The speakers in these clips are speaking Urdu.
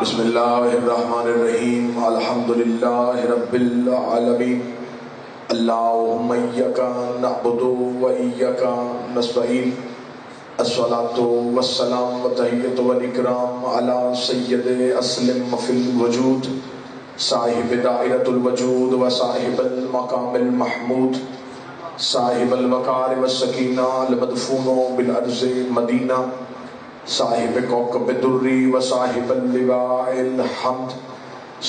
بسم اللہ الرحمن الرحیم الحمدللہ رب العالمین اللہم ایک نعبد و ایک نستعین الصلاة والسلام والتحیۃ والاکرام علی سید اسلم فی الوجود صاحب دائرۃ الوجود و صاحب المقام المحمود صاحب الوقار والسکینہ المدفون بالارض مدینہ صاحب کوكب الدری و صاحب اللواء الحمد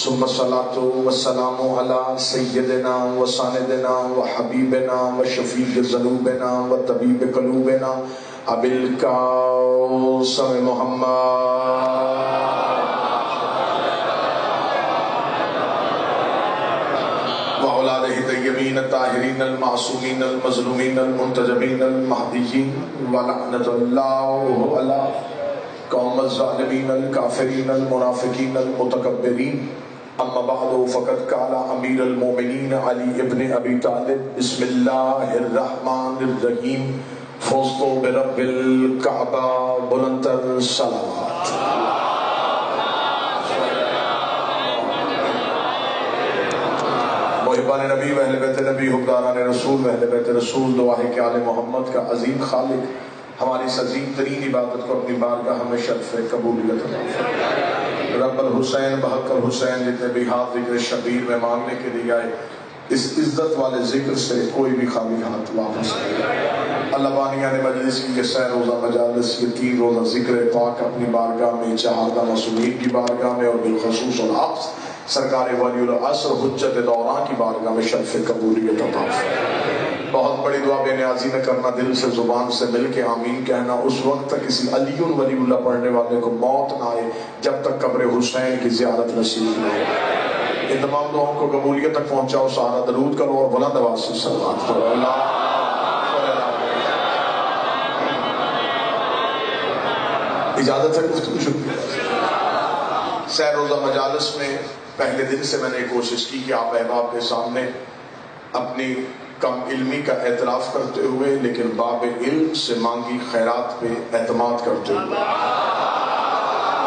ثم الصلاة والسلام على سیدنا و ساندنا و حبیبنا و شفیع ذنوبنا و طبیب قلوبنا ابی القاسم محمد وأولاده الطيبين الطاهرين المعصومين المظلومين المنتجبين المهديين ولعنة الله على قوم الظالمين الكافرين المنافقين المتكبرين أما بعد فقد قال أمير المؤمنين علي بن أبي طالب بسم الله الرحمن الرحيم فزت برب الكعبة بلند الصلوات محبان نبی و اہل بیت نبی حکمران رسول و اہل بیت رسول دعا ہے کہ آل محمد کا عظیم خالق ہماری اس عظیم ترین عبادت کو اپنی بارگاہ میں شرف قبولیت عطا فرمائے۔ رب الحسین بحق الحسین جتنے بھی ہاتھ ذکر شبیر میں مانگنے کے لیے آئے اس عزت والے ذکر سے کوئی بھی خالی ہاتھ واپس نہیں۔ اللہ بانیہ نے مجلس کی یہ سہ روزہ مجالس یہ 3 روزہ ذکر پاک اپنی بارگاہ میں چہاردہ معصومین کی بارگاہ میں اور بالخصوص العقص سرکار ولی العصر حجت دوران کی بارگاہ میں شرف قبولیت عطا فرمائے۔ بہت بڑی دعا بے نیازی میں کرنا، دل سے زبان سے مل کے آمین کہنا، اس وقت تک کسی علی ولی اللہ پڑھنے والے کو موت نہ آئے جب تک قبر حسین کی زیارت نصیب نہ ہو۔ ان تمام دعاؤں کو قبولیت تک پہنچاؤ، سارا درود کرو اور بلند آواز سے صلوات کرو۔ اجازت ہے گفتگو شکریہ۔ سہ روزہ مجالس میں پہلے دن سے میں نے کوشش کی کہ آپ احباب کے سامنے اپنی کم علمی کا اعتراف کرتے ہوئے لیکن باب علم سے مانگی خیرات پہ اعتماد کرتے ہوئے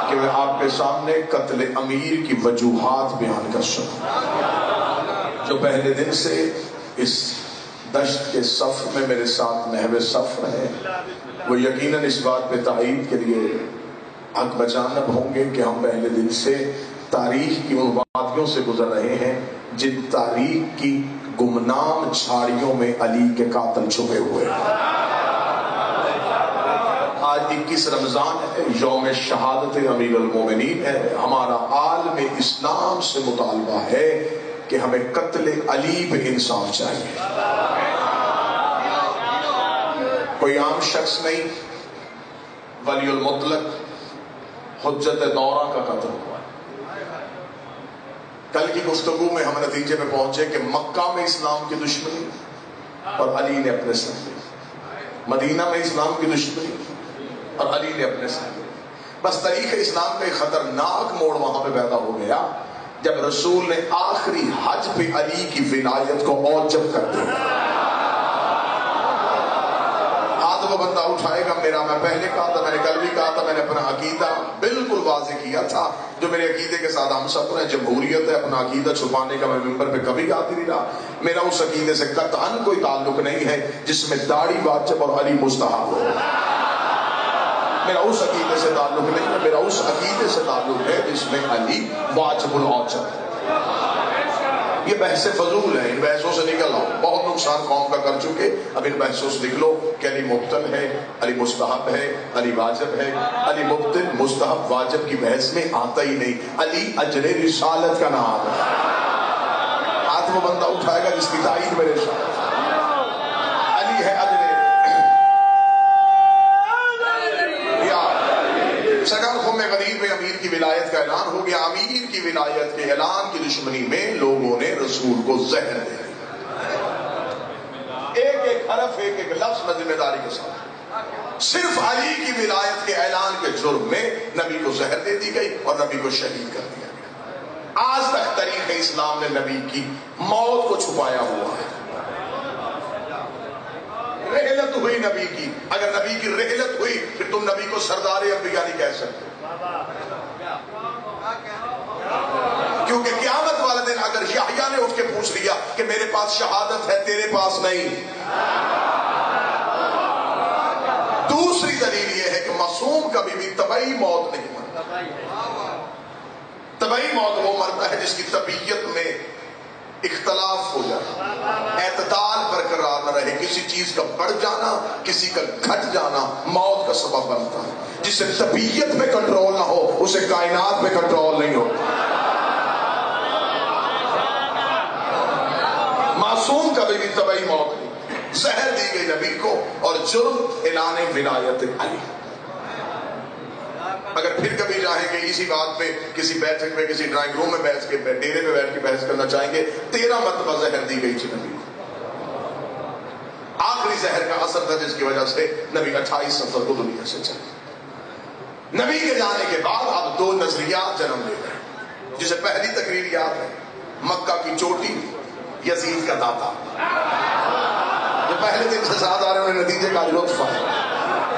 کہ میں آپ کے سامنے قتل امیر کی وجوہات بیان کر سکوں۔ جو پہلے دن سے اس دشت کے صف میں میرے ساتھ محو صف رہے وہ یقیناً اس بات پہ تائید کے لیے حق بجانب ہوں گے کہ ہم پہلے دن سے تاریخ کی ان وادیوں سے گزر رہے ہیں جن تاریخ کی گمنام جھاڑیوں میں علی کے قاتل چھپے ہوئے ہیں۔ آج 21 رمضان ہے، یوم شہادت امیر المومنین ہے۔ ہمارا عالم اسلام سے مطالبہ ہے کہ ہمیں قتل علی پہ انصاف چاہیے۔ کوئی عام شخص نہیں، ولی المطلق حجت دورہ کا قتل ہوا ہے۔ کل کی گفتگو میں ہم نتیجے میں پہنچے کہ مکہ میں اسلام کی دشمنی اور علی نے اپنے ساتھ لی، مدینہ میں اسلام کی دشمنی اور علی نے اپنے ساتھ لی۔ بس تاریخ اسلام کا ایک خطرناک موڑ وہاں پہ پیدا ہو گیا جب رسول نے آخری حج پہ علی کی ولایت کو اوجب کر دیا۔ وہ بندہ اٹھائے گا میرا، میں پہلے کہا تھا، میں نے کل بھی کہا تھا، میں نے اپنا عقیدہ بالکل واضح کیا تھا جو میرے عقیدے کے ساتھ ہم سب ہیں۔ جمہوریت ہے، اپنا عقیدہ چھپانے کا میں ممبر پہ کبھی آتی نہیں رہا۔ میرا اس عقیدے سے قطعاً کوئی تعلق نہیں ہے جس میں داڑھی واجب اور علی مستحب ہو۔ میرا اس عقیدے سے تعلق نہیں ہے، میرا اس عقیدے سے تعلق ہے جس میں علی واجب الاوجب ہے۔ یہ بحث فضول ہے، ان بحثوں سے نکل آؤ، بہت نقصان قوم کا کر چکے۔ اب ان بحثوں سے نکلو کہ علی مبطل ہے، علی مستحب ہے، علی واجب ہے۔ علی مبطل مستحب واجب کی بحث میں آتا ہی نہیں، علی اجر رسالت کا نام ہے۔ ہاتھ وہ بندہ اٹھائے گا جس کی تائید میرے ساتھ علی ہے اجر سکن خم غریب امیر کی ولایت کا اعلان ہو گیا۔ امیر کی ولایت کے اعلان کی دشمنی میں لوگوں نے رسول کو زہر دے دیا۔ ایک ایک حرف، ایک ایک لفظ میں ذمہ داری کے ساتھ صرف علی کی ولایت کے اعلان کے جرم میں نبی کو زہر دے دی گئی اور نبی کو شہید کر دیا گیا۔ آج تک تاریخ اسلام نے نبی کی موت کو چھپایا ہوا ہے۔ رحلت ہوئی نبی کی، اگر نبی کی رحلت ہوئی پھر تم نبی کو سردار انبیاء نہیں کہہ سکتے۔ کیونکہ قیامت والے دن اگر یحییٰ نے اٹھ کے پوچھ لیا کہ میرے پاس شہادت ہے تیرے پاس نہیں. دوسری دلیل یہ ہے کہ معصوم کبھی بھی طبعی موت نہیں مرتا. طبعی موت وہ مرتا ہے جس کی طبیعت میں اختلاف ہو جانا، اعتدال برقرار نہ رہے، کسی چیز کا بڑھ جانا کسی کا گھٹ جانا موت کا سبب بنتا ہے. جسے طبیعت میں کنٹرول نہ ہو اسے کائنات میں کنٹرول نہیں ہوتا. معصوم کبھی بھی طبعی موت نہیں. زہر دی گئی نبی کو اور جرم اعلان ولایت علی. اگر پھر کبھی چاہیں گے اسی بات پہ کسی بیٹھک میں کسی ڈرائنگ روم میں بیٹھ کے ڈیرے میں بیٹھ کے بحث کرنا چاہیں گے، 13 مرتبہ زہر دی گئی تھی نبی کو. آخری زہر کا اثر تھا جس کی وجہ سے نبی 28 سفر کو دنیا سے چلے. نبی کے جانے کے بعد اب 2 نظریات جنم لے گئے، جسے پہلی تقریر یاد ہے، مکہ کی چوٹی یزید کا داتا. جو پہلے دن سے ساتھ آ رہے ہیں انہیں نتیجے کا لطف آیا.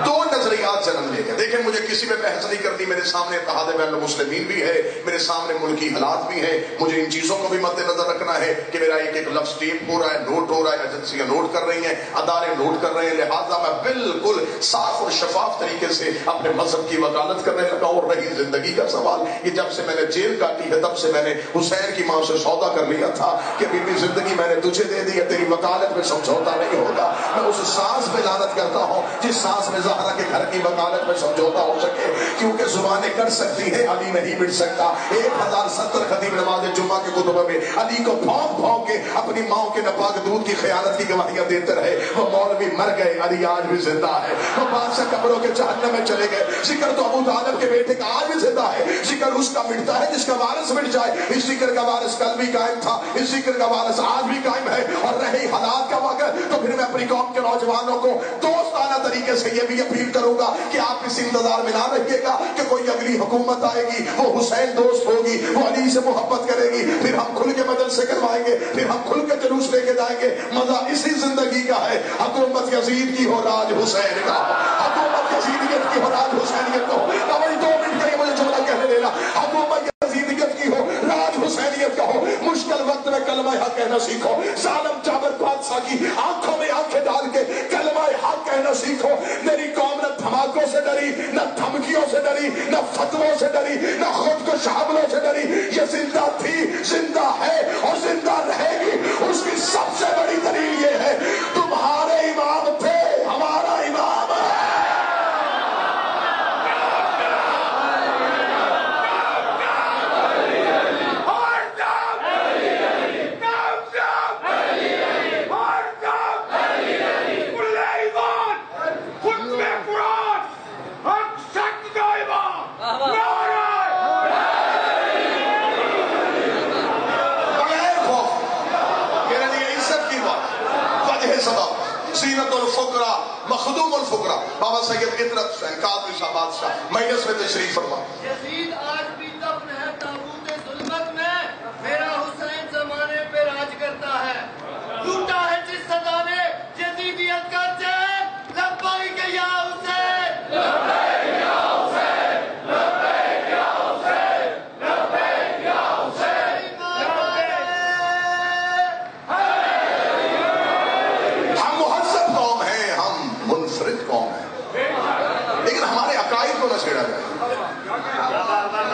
2 نظریات جنم لے گئے. دیکھیں مجھے کسی میں بحث نہیں کرنی، میرے سامنے اتحاد بین المسلمین بھی ہے، میرے سامنے ملکی حالات بھی ہیں، مجھے ان چیزوں کو بھی مد نظر رکھنا ہے کہ میرا ایک ایک لفظ ٹیپ ہو رہا ہے، نوٹ ہو رہا ہے، ایجنسیاں نوٹ کر رہی ہیں، ادارے نوٹ کر رہے ہیں. لہٰذا میں بالکل صاف اور شفاف طریقے سے اپنے مذہب کی وکالت کرنے لگا. اور رہی زندگی کا سوال، یہ جب سے میں نے جیل کاٹی ہے تب سے میں نے حسین کی ماں سے سودا کر لیا تھا کہ بیوی زندگی میں نے تجھے دے دی ہے، تیری وکالت میں سمجھوتا نہیں ہوگا. میں اس سانس پہ لعنت کرتا ہوں جس سانس میں زہرا کے گھر کی وکالت میں سمجھوتا ہو سکے، کیونکہ زبانیں کر سکتی ہیں، علی نہیں مٹ سکتا. 1070 خطیب نماز جمعہ کے خطبہ میں علی کو بھونک بھونک کے اپنی ماں کے ناپاک دودھ کی خیانت کی گواہیاں دیتے رہے. وہ مولوی مر گئے، علی آج بھی زندہ ہے. وہ بادشاہ قبروں کے جہنم میں چلے گئے. ذکر تو ابو طالب کے بیٹے کا آج بھی زندہ ہے. ذکر اس کا مٹتا ہے جس کا وارث مٹ جائے. اس ذکر کا وارث کل بھی قائم تھا، اس ذکر کا وارث آج بھی قائم ہے. اور رہی حالات کا وقت تو پھر میں اپنی قوم کے نوجوانوں کو دوستانہ طریقے سے یہ بھی اپیل کروں گا کہ آپ اس انتظار میں نہ رہیے گا کہ کوئی اگلی حکومت آئے گی، وہ حسین دوست ہوگی، وہ علی سے محبت کرے گی، پھر ہم کھل کے مدرسے کروائیں گے، پھر ہم کھل کے جلوس لے کے جائیں گے. مزہ اسی زندگی کا ہے. حکومت یزید کی ہو، راج حسین کا ہو. حکومت یزیدیت کی ہو، راج حسینیت کا ہو. اب 2 منٹ کے لیے مجھے جملہ کہنے دینا. حکومت یزیدیت کی ہو، راج حسینیت کا ہو. مشکل وقت میں کلمہ حق کہنا سیکھو. ظالم جابر بادشاہ کی آنکھوں میں آنکھیں ڈال کے کلمہ حق کہنا سیکھو. میری قوم نہ دھماکوں سے ڈری، نہ دھمکیوں سے ڈری، نہ فتووں سے ڈری، نہ خود کو حملوں سے ڈری. یہ زندہ تھی، زندہ ہے اور زندہ رہے گی. اس کی سب سے بڑی دلیل یہ ہے تمہارے امام تھے، ہمارا امام ہے. مخدوم الفقراء بابا سید عطرت حسین قادری شاہ بادشاہ مجلس میں تشریف فرما. یزید آج بھی دفن ہے تابوت ظلمت میں، میرا حسین زمانے پہ راج کرتا ہے. لوٹا ہے جس صدا نے یزیدیت کا چین، لبیک یا حسین، لبیک یا حسین، لبیک یا حسین، لبیک یا حسین. ہم مہذب قوم ہیں، ہم منفرد قوم ہیں، لیکن ہمارے عقائد کو نہ چھیڑا جائے.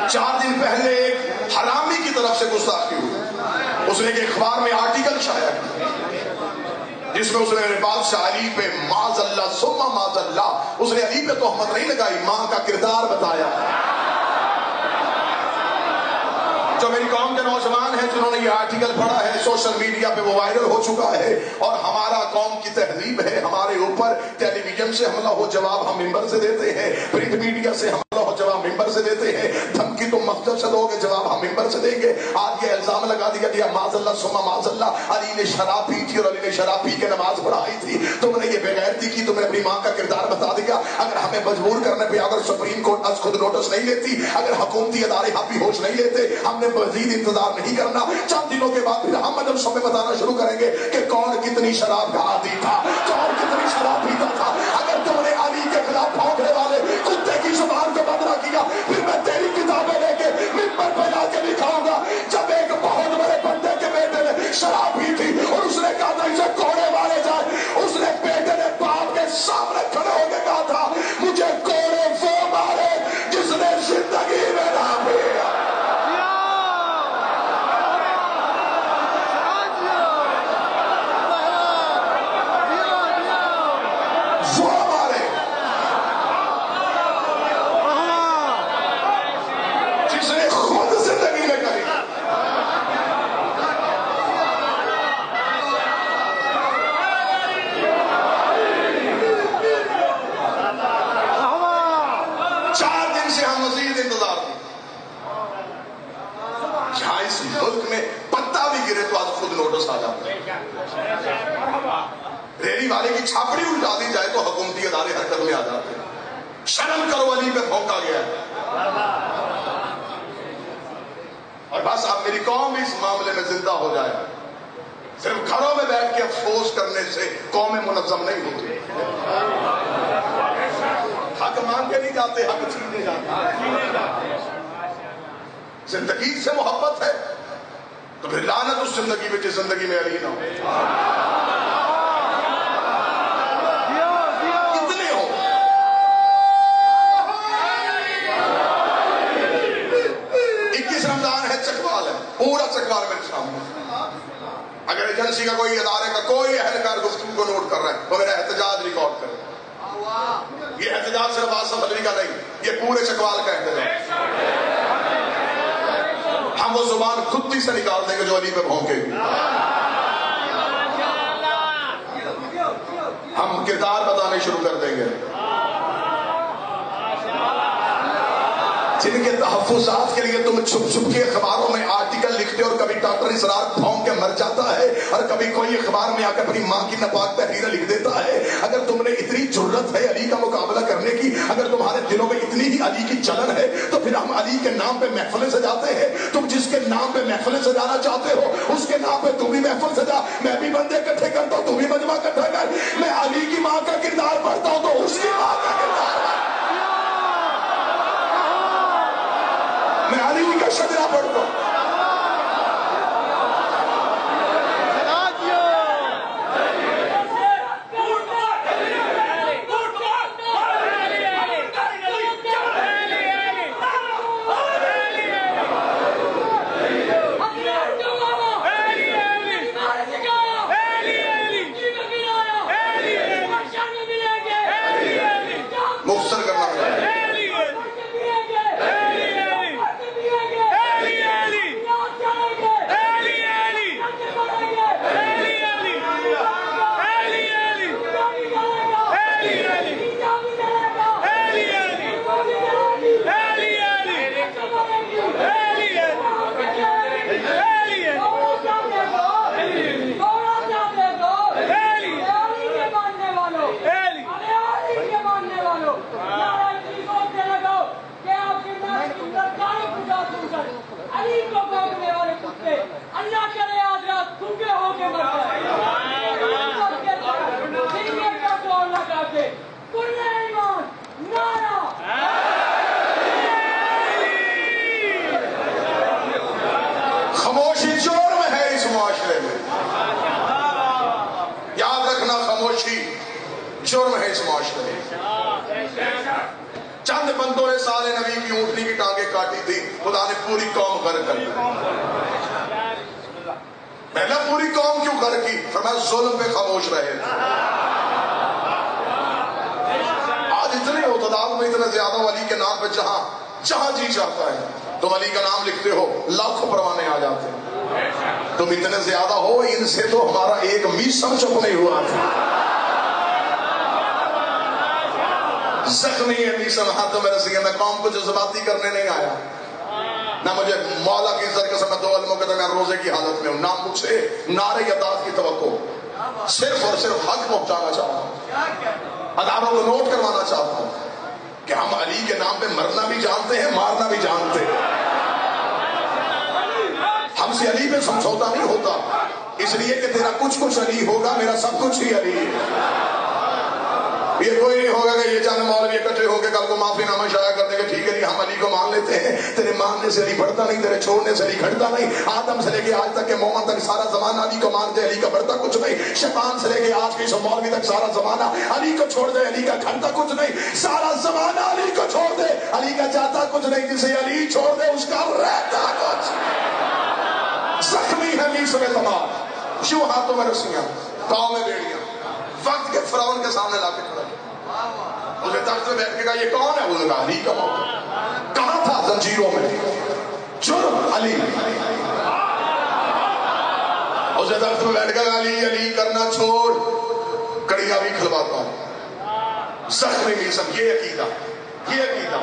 4 دن پہلے ایک حرامی کی طرف سے گستاخی ہوئی. اس نے ایک اخبار میں آرٹیکل شائع کیا جس میں اس نے بادشاہ علی پہ معاذ اللہ ثم معاذ اللہ، اس نے علی پہ تہمت نہیں لگائی، ماں کا کردار بتایا. جو میری قوم کے نوجوان ہیں جنہوں نے یہ آرٹیکل پڑھا ہے، سوشل میڈیا پہ وہ وائرل ہو چکا ہے. اور ہمارا قوم کی تہذیب ہے، ہمارے اوپر ٹیلی ویژن سے حملہ ہو جواب ہم ممبر سے دیتے ہیں، پرنٹ میڈیا سے حملہ ہو جواب ممبر سے دیتے ہیں، دھمکی تم مکتب سے دو گے جواب ہم ممبر سے دیں گے. آج یہ الزام لگا دیا گیا معاذ اللہ ثم معاذ اللہ، علی نے شراب پی تھی اور علی نے شراب پی کے نماز پڑھائی تھی. تم نے یہ بغیرتی کی، تم نے اپنی ماں کا کردار بتا دیا. اگر ہمیں مجبور کرنے پہ اگر سپریم کورٹ از خود نوٹس نہیں لیتی، اگر حکومتی ادارے ہم بھی ہوش نہیں لیتے، ہم نے مزید انتظار نہیں کرنا. چند دنوں کے بعد پھر ہم مدرسوں میں بتانا شروع کریں گے کہ کون کتنی شراب کا عادی تھا، کون کتنی شراب پیتا تھا. اگر تم نے علی کے خلاف بھونکنے والے کتے کی زبان کو بند نہ کیا، پھر میں تیری کتابیں لے کے ممبر پہ لا کے دکھاؤں گا. جب ذرا بھی گرے تو آج خود نوٹس آ جاتا ہے. ریلی والے کی چھاپڑی الٹا دی جائے تو حکومتی ادارے حرکت میں آ جاتے ہیں. شرم کرو علی پہ پھونکا گیا ہے. اور بس اب میری قوم اس معاملے میں زندہ ہو جائے. صرف گھروں میں بیٹھ کے افسوس کرنے سے قومیں منظم نہیں ہوتی. حق مان کے نہیں جاتے, حق چھینے جاتے. زندگی سے محبت ہے تو پھر لعنت اس زندگی میں جس زندگی میں علی نہ ہو. کتنے ہو 21 رمضان ہے, چکوال ہے, پورا چکوال میں شامل. اگر ایجنسی کا کوئی ادارے کا کوئی اہلکار گفتگو کو نوٹ کر رہا ہے تو میرا احتجاج ریکارڈ کرے. یہ احتجاج صرف آصف علی کا نہیں, یہ پورے چکوال کا احتجاج. ہم وہ زبان کتی سے نکال دیں گے جو علی پہ بھونکے گی. ہم کردار بتانے شروع کر دیں گے. جن کے تحفظات کے لیے تم چھپ چھپ کے اخباروں میں آرٹیکل لکھتے اور کبھی ڈاکٹر اسرار پھونک کے مر جاتا ہے اور کبھی کوئی اخبار میں آ کر اپنی ماں کی ناپاک تحریر لکھ دیتا ہے. اگر تم نے اتنی جرت ہے علی کا مقابلہ کرنے کی, اگر تمہارے دلوں میں اتنی ہی علی کی چلن ہے, تو پھر ہم علی کے نام پہ محفلیں سجاتے ہیں. تم جس کے نام پہ محفلیں سجانا چاہتے ہو اس کے نام پہ تم بھی محفل سجا. میں بھی بندے اکٹھے کرتا ہوں, تم بھی مجمع اکٹھا کر. میں علی کی ماں کا کردار پڑھتا ہوں تو اس کی ماں کا کردار پڑھتا ہوں. میں علی کا شجرہ پڑھتا ہوں. مختصر کرنا پڑے خاموشی جرم ہے اس معاشرے میں. یاد رکھنا, خاموشی جرم ہے اس معاشرے میں. چند بندوں نے سال نبی کی اونٹنی کی ٹانگیں کاٹی تھی, خدا نے پوری قوم غرق کر دی. میں نے پوری قوم کیوں غرق کی؟ فرمایا ظلم پہ خاموش رہے. آج اتنے اعتدال میں اتنا زیادہ علی کے نام پہ جہاں جہاں جی چاہتا ہے تم علی کا نام لکھتے ہو, لاکھوں پروانے آ جاتے ہیں. تم اتنے زیادہ ہو, ان سے تو ہمارا ایک میسم چپ نہیں ہوا تھا. زخمی ہے میسم ہاتھوں میں رسی ہے. میں قوم کو جذباتی کرنے نہیں آیا, نہ مجھے مولا کی عزت کے سمے 2 علموں کے درمیان روزے کی حالت میں ہوں, نہ مجھ سے نعرے اطاعت کی توقع. صرف اور صرف حق پہنچانا چاہتا ہوں, اداروں کو نوٹ کروانا چاہتا ہوں کہ ہم علی کے نام پہ مرنا بھی جانتے ہیں, مارنا بھی جانتے ہیں. ہم سے علی پہ سمجھوتا نہیں ہوتا, اس لیے کہ تیرا کچھ کچھ علی ہوگا, میرا سب کچھ ہی علی ہے. یہ کوئی نہیں ہوگا کہ یہ چند مولوی اکٹھے ہو کے کل کو معافی نامہ شائع کر دیں گے, ٹھیک ہے جی ہم علی کو مان لیتے ہیں. تیرے ماننے سے علی بڑھتا نہیں, تیرے چھوڑنے سے علی گھٹتا نہیں. آدم سے لے کے آج تک کے مومن تک سارا زمانہ علی کو مانتے, علی کا بڑھتا کچھ نہیں. شیطان سے لے کے آج کے مولوی تک سارا زمانہ علی کو چھوڑ دے, علی کا گھٹتا کچھ نہیں. سارا زمانہ علی کو چھوڑ دے, علی کا جاتا کچھ نہیں. جسے علی چھوڑ دے اس کا رہتا کچھ. زخمی ہے میس میں تمام, یوں ہاتھوں میں رسیاں, پاؤں میں بیڑیاں. وقت کے فرعون کے سامنے لا کے کھڑا, اسے تخت میں بیٹھ کے کہا یہ کون ہے؟ اس نے کہا علی کا موت. کہاں تھا؟ زنجیروں میں. جرم علی. اسے تخت میں بیٹھ کے کہا علی علی کرنا چھوڑ, کڑیاں بھی کھلواتا ہوں. زخمی میسم, یہ عقیدہ, یہ عقیدہ,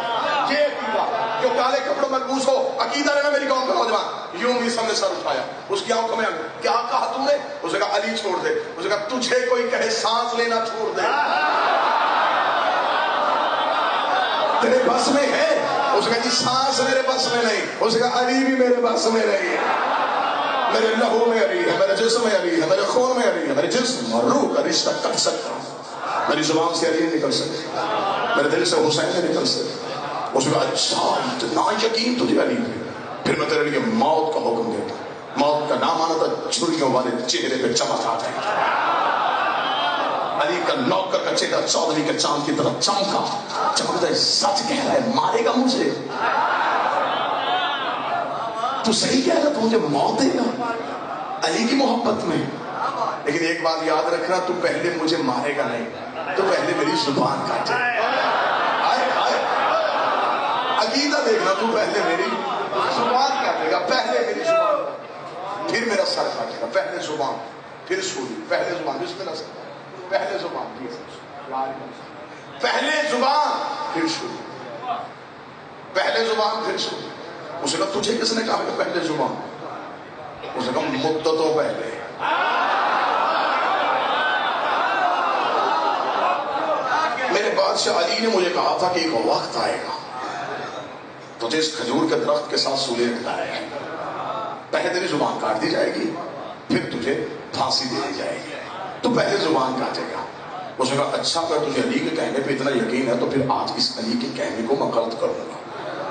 یہ عقیدہ, تاکہ وہ کالے کپڑوں میں ملبوس ہو. عقیدہ لینا میری قوم کا نوجوان. یوں بھی سب نے سر اٹھایا. اس کی آنکھوں میں کیا کہا تم نے؟ اس نے کہا علی چھوڑ دے. اس نے کہا تجھے کوئی کہے سانس لینا چھوڑ دے تیرے بس میں ہے؟ اس نے کہا جی سانس میرے بس میں نہیں. اس نے کہا علی بھی میرے بس میں نہیں ہے. میرے لہو میں علی ہے, میرے جسم میں علی ہے, میرے خون میں علی ہے. میرے جسم اور روح کا رشتہ کٹ سکتا ہوں, میری زبان سے علی نکل سکتے, میرے دل سے حسین نہیں نکل سکتے. اس نے کہا اچھا اتنا یقین تجھے علی پہ, پھر میں تیرے لیے موت کا حکم دیتا. موت کا نام آنا تھا چھریوں والے چہرے پہ چمک آ جائے. علی کا نوکر کا چہرہ چودھری کے چاند کی طرح چمکا. چمکتا ہے سچ کہہ رہا ہے, مارے گا مجھے, تو صحیح کہہ رہا, تو مجھے موت دے گا علی کی محبت میں. لیکن ایک بات یاد رکھنا, تو پہلے مجھے مارے گا نہیں, تو پہلے میری زبان کاٹے. عقیدہ دیکھنا, تو پہلے میری زبان کاٹے گا, پہلے میری زبان, پھر میرا سر کاٹے گا. پہلے زبان پھر سوری, پہلے زبان جس طرح سے پہلے زبان پہلے زبان پھر سوری, پہلے زبان پھر سوری. اسے کہا تجھے کس نے کہا کہ پہلے زبان؟ اسے کہا مدتوں پہلے. میرے بادشاہ علی نے مجھے کہا تھا کہ ایک وقت آئے گا تجھے اس کھجور کے درخت کے ساتھ سولے رکھنا ہے. پہلے تیری زبان کاٹ دی جائے گی, پھر تجھے پھانسی دے دی جائے گی, تو پہلے زبان کاٹے گا. اس نے کہا اچھا اگر تجھے علی کے کہنے پہ اتنا یقین ہے تو پھر آج اس علی کے کہنے کو میں غلط کر دوں گا,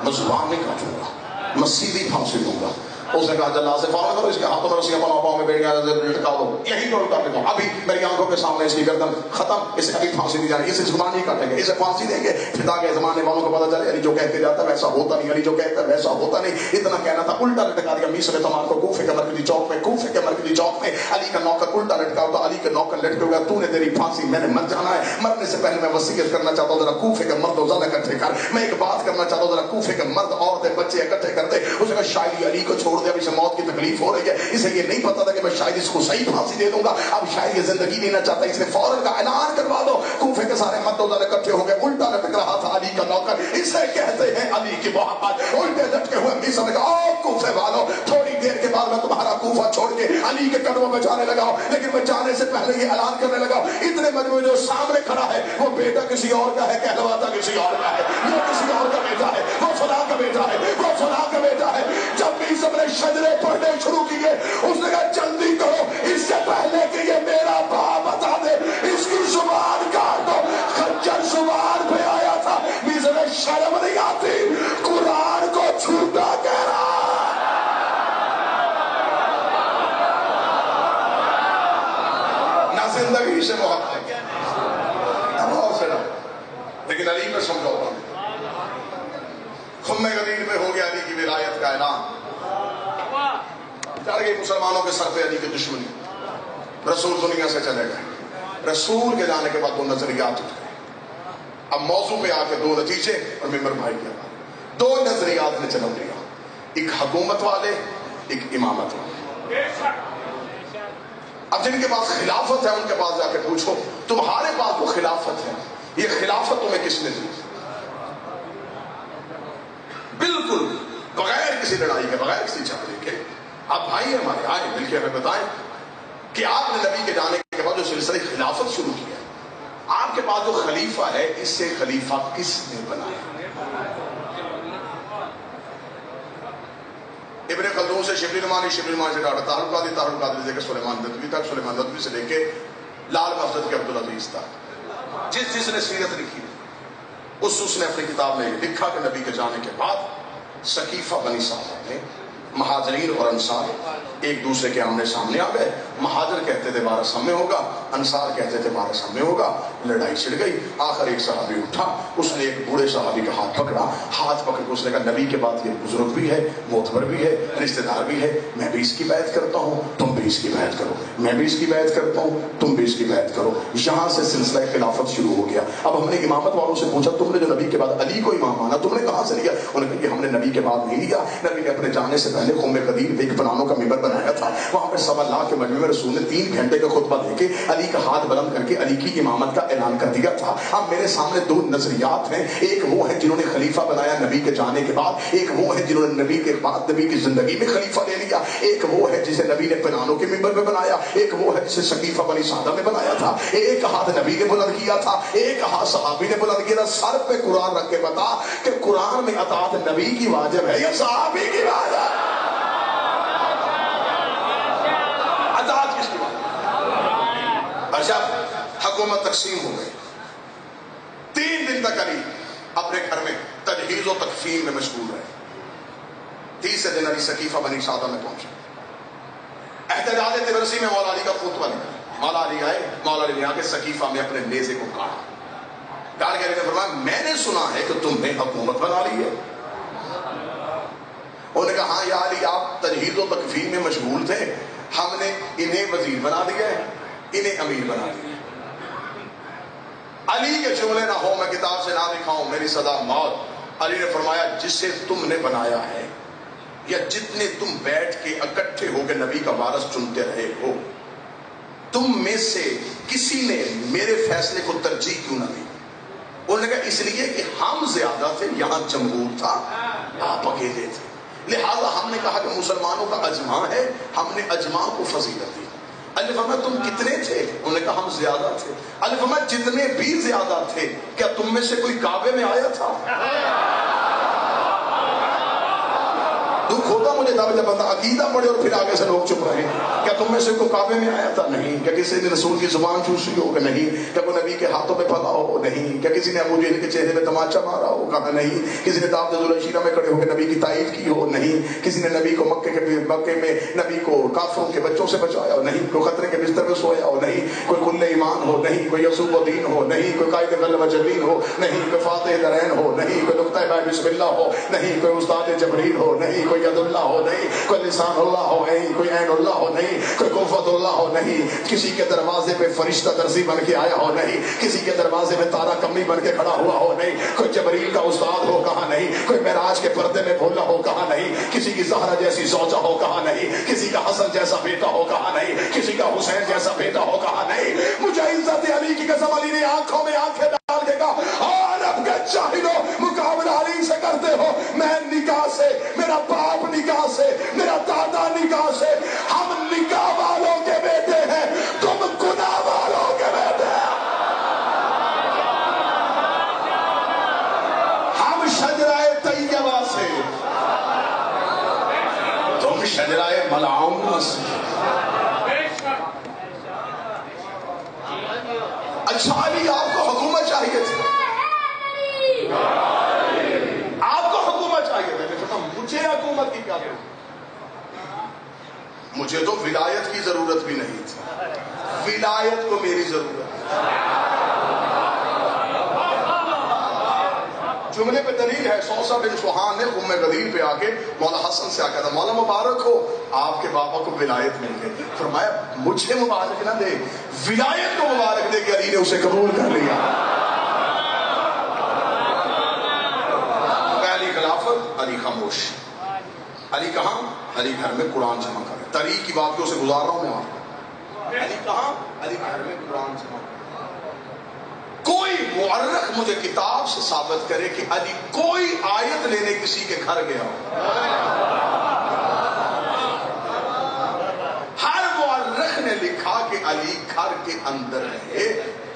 میں زبان نہیں کاٹوں گا, میں سیدھی پھانسی دوں گا. اس نے کہا اللہ سے فوراً کرو, اس کے ہاتھوں میں رسیاں بناؤ, پاؤں میں بیڑیاں لٹکا دو, یہی جو کر دو ابھی میری آنکھوں کے سامنے اس کی گردن ختم, اسے ابھی پھانسی دی جانی, اسے زبان نہیں کاٹیں گے, اسے پھانسی دیں گے. فدا کے زمانے والوں کو پتا چلے علی جو کہتے جاتا ہے ویسا ہوتا نہیں, علی جو کہتا ہے ویسا ہوتا نہیں. اتنا کہنا تھا, الٹا لٹکا دیا مصر تمام کو کوفے کے مرکزی چوک میں. کوفے کے مرکزی چوک میں علی کا نوکر الٹا لٹکا ہوتا, علی کے نوکر لٹکے ہوئے, تو نے تیری پھانسی, میں نے مر جانا ہے. مرنے سے پہلے میں وصیت کرنا چاہتا ہوں ذرا کوفے کے مرد و زن اکٹھے کر. میں ایک بات کرنا چاہتا ہوں, ذرا کوفے کے مرد عورتیں بچے اکٹھے کر دے. اس نے کہا شاید علی کو چھوڑ دے, اب اسے موت کی تکلیف ہو رہی ہے, اسے یہ نہیں پتا تھا کہ میں شاید اس کو صحیح پھانسی دے دوں گا, اب شاید یہ زندگی لینا چاہتا ہے, اس نے فوراً کا اعلان کروا دو. کوفے کے سارے مرد و زن اکٹھے ہو گئے. الٹا لٹک رہا تھا علی کا نوکر, اسے کہتے ہیں علی کی محبت. الٹے لٹکے ہوئے مصر نے کہا او کوفے والوں, تھوڑی دیر کے بعد میں تمہارا کوفہ چھوڑ کے علی کے قدموں میں جانے لگا ہوں, لیکن میں جانے سے پہلے یہ اعلان کرنے لگا ہوں, اتنے مجموعے جو سامنے کھڑا ہے وہ بیٹا کسی اور کا ہے, کہلواتا کسی اور کا ہے, وہ کسی اور کا بیٹا ہے, وہ فلاں کا بیٹا ہے, وہ فلاں کا بیٹا ہے. جب بھی سب نے شجرے پڑھنے شروع کیے, اس نے کہا جلدی کرو, اس سے پہلے کہ یہ میرا باپ بتا دے, اس کی زبان کاٹ دو. خنجر زبان پہ آیا تھا, مصر میں شرم نہیں آتی, قرآن کو جھوٹا کہہ رہا. نہ زندگی سے محبت, لیکن علی میں سمجھوتا ہوں. خم غدیر میں ہو گیا علی کی ولایت کا اعلان, چڑھ گئی مسلمانوں کے سر پہ علی کی دشمنی. رسول دنیا سے چلے گئے. رسول کے جانے کے بعد دو نظریات اٹھ گئے. اب موضوع پہ آ کے دو نتیجے اور ممبر بھائی کے بعد دو نظریات نے جنم لیا, ایک حکومت والے, ایک امامت والے. اب جن کے پاس خلافت ہے ان کے پاس جا کے پوچھو تمہارے پاس وہ خلافت ہے, یہ خلافت تمہیں کس نے دی؟ بالکل بغیر کسی لڑائی کے, بغیر کسی جھگڑے کے, آپ بھائی ہمارے آئے مل کے ہمیں بتائیں کہ آپ نے نبی کے جانے کے بعد جو سلسلہ خلافت شروع کیا, آپ کے پاس جو خلیفہ ہے اس سے خلیفہ کس نے بنایا؟ ابن خلدون سے شبلی نمانی, شبلی نمانی سے ڈاکٹر طاہر القادری, طاہر القادری سے لے کے سلیمان ندوی تک, سلیمان ندوی سے لے کے لال مسجد کے عبدالعزیز تک, جس نے سیرت لکھی اس نے اپنی کتاب میں لکھا کہ نبی کے جانے کے بعد سقیفہ بنی سعدہ میں مہاجرین اور انصار ایک دوسرے کے آمنے سامنے آ گئے. مہاجر کہتے تھے 12 سم میں ہوگا, انصار کہتے تھے 12 سم میں ہوگا. لڑائی چھڑ گئی. آخر ایک صحابی اٹھا, اس نے ایک بوڑھے صحابی کا ہاتھ پکڑا. ہاتھ پکڑ کے اس نے کہا نبی کے بعد یہ بزرگ بھی ہے, معتبر بھی ہے, رشتہ دار بھی ہے, میں بھی اس کی بیعت کرتا ہوں, تم بھی اس کی بیعت کرو, میں بھی اس کی بیعت کرتا ہوں, تم بھی اس کی بیعت کرو. یہاں سے سلسلہ خلافت شروع ہو گیا. اب ہم نے امامت والوں سے پوچھا تم نے جو نبی کے بعد علی کو امام مانا تم نے کہاں سے لیا؟ انہوں نے کہا کہ ہم نے نبی کے بعد نہیں لیا, نبی نے اپنے جانے سے پہلے قوم قدیر میں ایک بنانوں کا ممبر بنایا تھا. وہاں پر 1.25 لاکھ کے مجمع میں رسول نے 3 گھنٹے کا خطبہ دے کے علی کا ہاتھ بلند کر کے علی کی امامت کا اعلان کر دیا تھا. اب میرے سامنے 2 نظریات ہیں. ایک وہ ہے جنہوں نے خلیفہ بنایا نبی کے جانے کے بعد, ایک وہ ہے جنہوں نے نبی کے بعد نبی کی زندگی میں خلیفہ لے لیا. ایک وہ ہے جسے نبی نے بنانوں کے ممبر میں بنایا, ایک وہ ہے جسے سقیفہ بنی سعدہ میں بنایا تھا. ایک ہاتھ نبی نے بلند کیا تھا, ایک ہاتھ صحابی نے بلند کیا تھا. سر پہ قرآن رکھ کے بتا کہ قرآن میں اطاعت نبی کی واجب ہے یا صحابی کی واجب؟ اطاعت کس کی واجب؟ اچھا, حکومت تقسیم ہو گئی. 3 دن تک علی اپنے گھر میں تجہیز و تکفین میں مشغول رہے. 30 دن علی سقیفہ بنی سعدہ میں پہنچے. احتجاج تبرسی میں مولا علی کا خطبہ نکلا. مولا علی آئے, مولا علی نے آ کے سقیفہ میں اپنے نیزے کو کاٹا. کاٹ کے فرمایا میں نے سنا ہے کہ تم نے حکومت بنا لی ہے. انہوں نے کہا ہاں یا علی آپ تجہیز و تکفین میں مشغول تھے, ہم نے انہیں وزیر بنا دیا ہے, انہیں امیر بنا دیا. علی کے جملے نہ ہو میں کتاب سے نہ دکھاؤں میری صدا موت. علی نے فرمایا جسے تم نے بنایا ہے یا جتنے تم بیٹھ کے اکٹھے ہو کے نبی کا وارث چنتے رہے ہو, تم میں سے کسی نے میرے فیصلے کو ترجیح کیوں نہ دی؟ انہوں نے کہا اس لیے کہ ہم زیادہ تھے, یہاں جمہور تھا, آپ اکیلے تھے, لہذا ہم نے کہا کہ مسلمانوں کا اجماع ہے, ہم نے اجماع کو فضیلت دی. علی فرمایا تم کتنے تھے؟ انہوں نے کہا ہم زیادہ تھے. علی فرمایا جتنے بھی زیادہ تھے کیا تم میں سے کوئی کعبے میں آیا تھا؟ دکھ ہوتا مجھے جب بندہ عقیدہ پڑے اور پھر آگے سے لوگ چپ رہے. کیا تم میں سے کوئی کعبے میں آیا تھا؟ نہیں. کیا کسی نے رسول کی زبان چوسی ہو؟ کہ نہیں. کیا کوئی نبی کے ہاتھوں پہ پھلا ہو؟ نہیں. کیا کسی نے ابو جہل کے چہرے پہ تماچا مارا ہو؟ کہا نہیں. کسی نے دعوت ذوالعشیرہ میں کھڑے ہو کے نبی کی تائید کی ہو؟ نہیں. کسی نے نبی کو مکے میں نبی کو کافروں کے بچوں سے بچایا ہو؟ نہیں. کوئی خطرے کے بستر میں سویا ہو؟ نہیں. کوئی کل ایمان ہو؟ نہیں. کوئی یسوع الدین ہو؟ نہیں. کوئی قائد غلبہ جبین ہو؟ نہیں. کوئی فاتح درین ہو؟ نہیں. کوئی نقطہ بائے بسم اللہ ہو؟ نہیں. کوئی استاد جبریل ہو؟ نہیں. کوئی ید اللہ ہو؟ نہیں. کوئی لسان اللہ ہو؟ نہیں. کوئی عین اللہ ہو؟ نہیں. کوئی کوفت اللہ ہو؟ نہیں. کسی کے دروازے پہ فرشتہ درزی بن کے آیا ہو؟ نہیں. کسی کے دروازے پہ تارا کمی بن کے کھڑا ہوا ہو؟ نہیں. کوئی جبریل کا استاد ہو؟ کہا نہیں. کوئی معراج کے پردے میں بھولا ہو؟ کہا نہیں. کسی کی زہرا جیسی زوجہ ہو؟ کہا نہیں. کسی کا حسن جیسا بیٹا ہو؟ کہا نہیں. کسی کا حسین جیسا بیٹا ہو؟ کہا نہیں. مجھے عزت علی کی قسم علی نے آنکھوں میں آنکھیں ڈال کے کہا عرب کے جاہلو مقابلہ علی سے کرتے ہو, میں نکاح سے, میرا باپ نکاح سے, میرا دادا نکاح سے, ہم نکاح والوں کے بیٹے ہیں, تم گناہ والوں کے بیٹے ہیں. ہم شجرہ طیبہ سے, تم شجرہ ملعون سے. اچھا علی آپ کو حکومت چاہیے تھی, آپ کو حکومت چاہیے تھی, مجھے حکومت کی کیا ضرورت؟ مجھے تو ولایت کی ضرورت بھی نہیں تھی, ولایت کو میری ضرورت. جملے پہ دلیل ہے, سوسہ بن سوہان نے قم قدیر پہ آ کے مولا حسن سے آ کہا تھا مولا مبارک ہو آپ کے بابا کو ولایت مل گئی. فرمایا مجھے مبارک نہ دے, ولایت کو مبارک دے کہ علی نے اسے قبول کر لیا. پہلی خلافت, علی خاموش. علی کہاں؟ علی گھر میں قرآن جمع کر رہے. تاریخ کی واقعوں سے گزار رہا ہوں میں آپ. علی کہاں؟ علی گھر میں قرآن جمع کر. کوئی مورخ مجھے کتاب سے ثابت کرے کہ علی کوئی آیت لینے کسی کے گھر گیا ہو. ہر مورخ نے لکھا کہ علی گھر کے اندر رہے,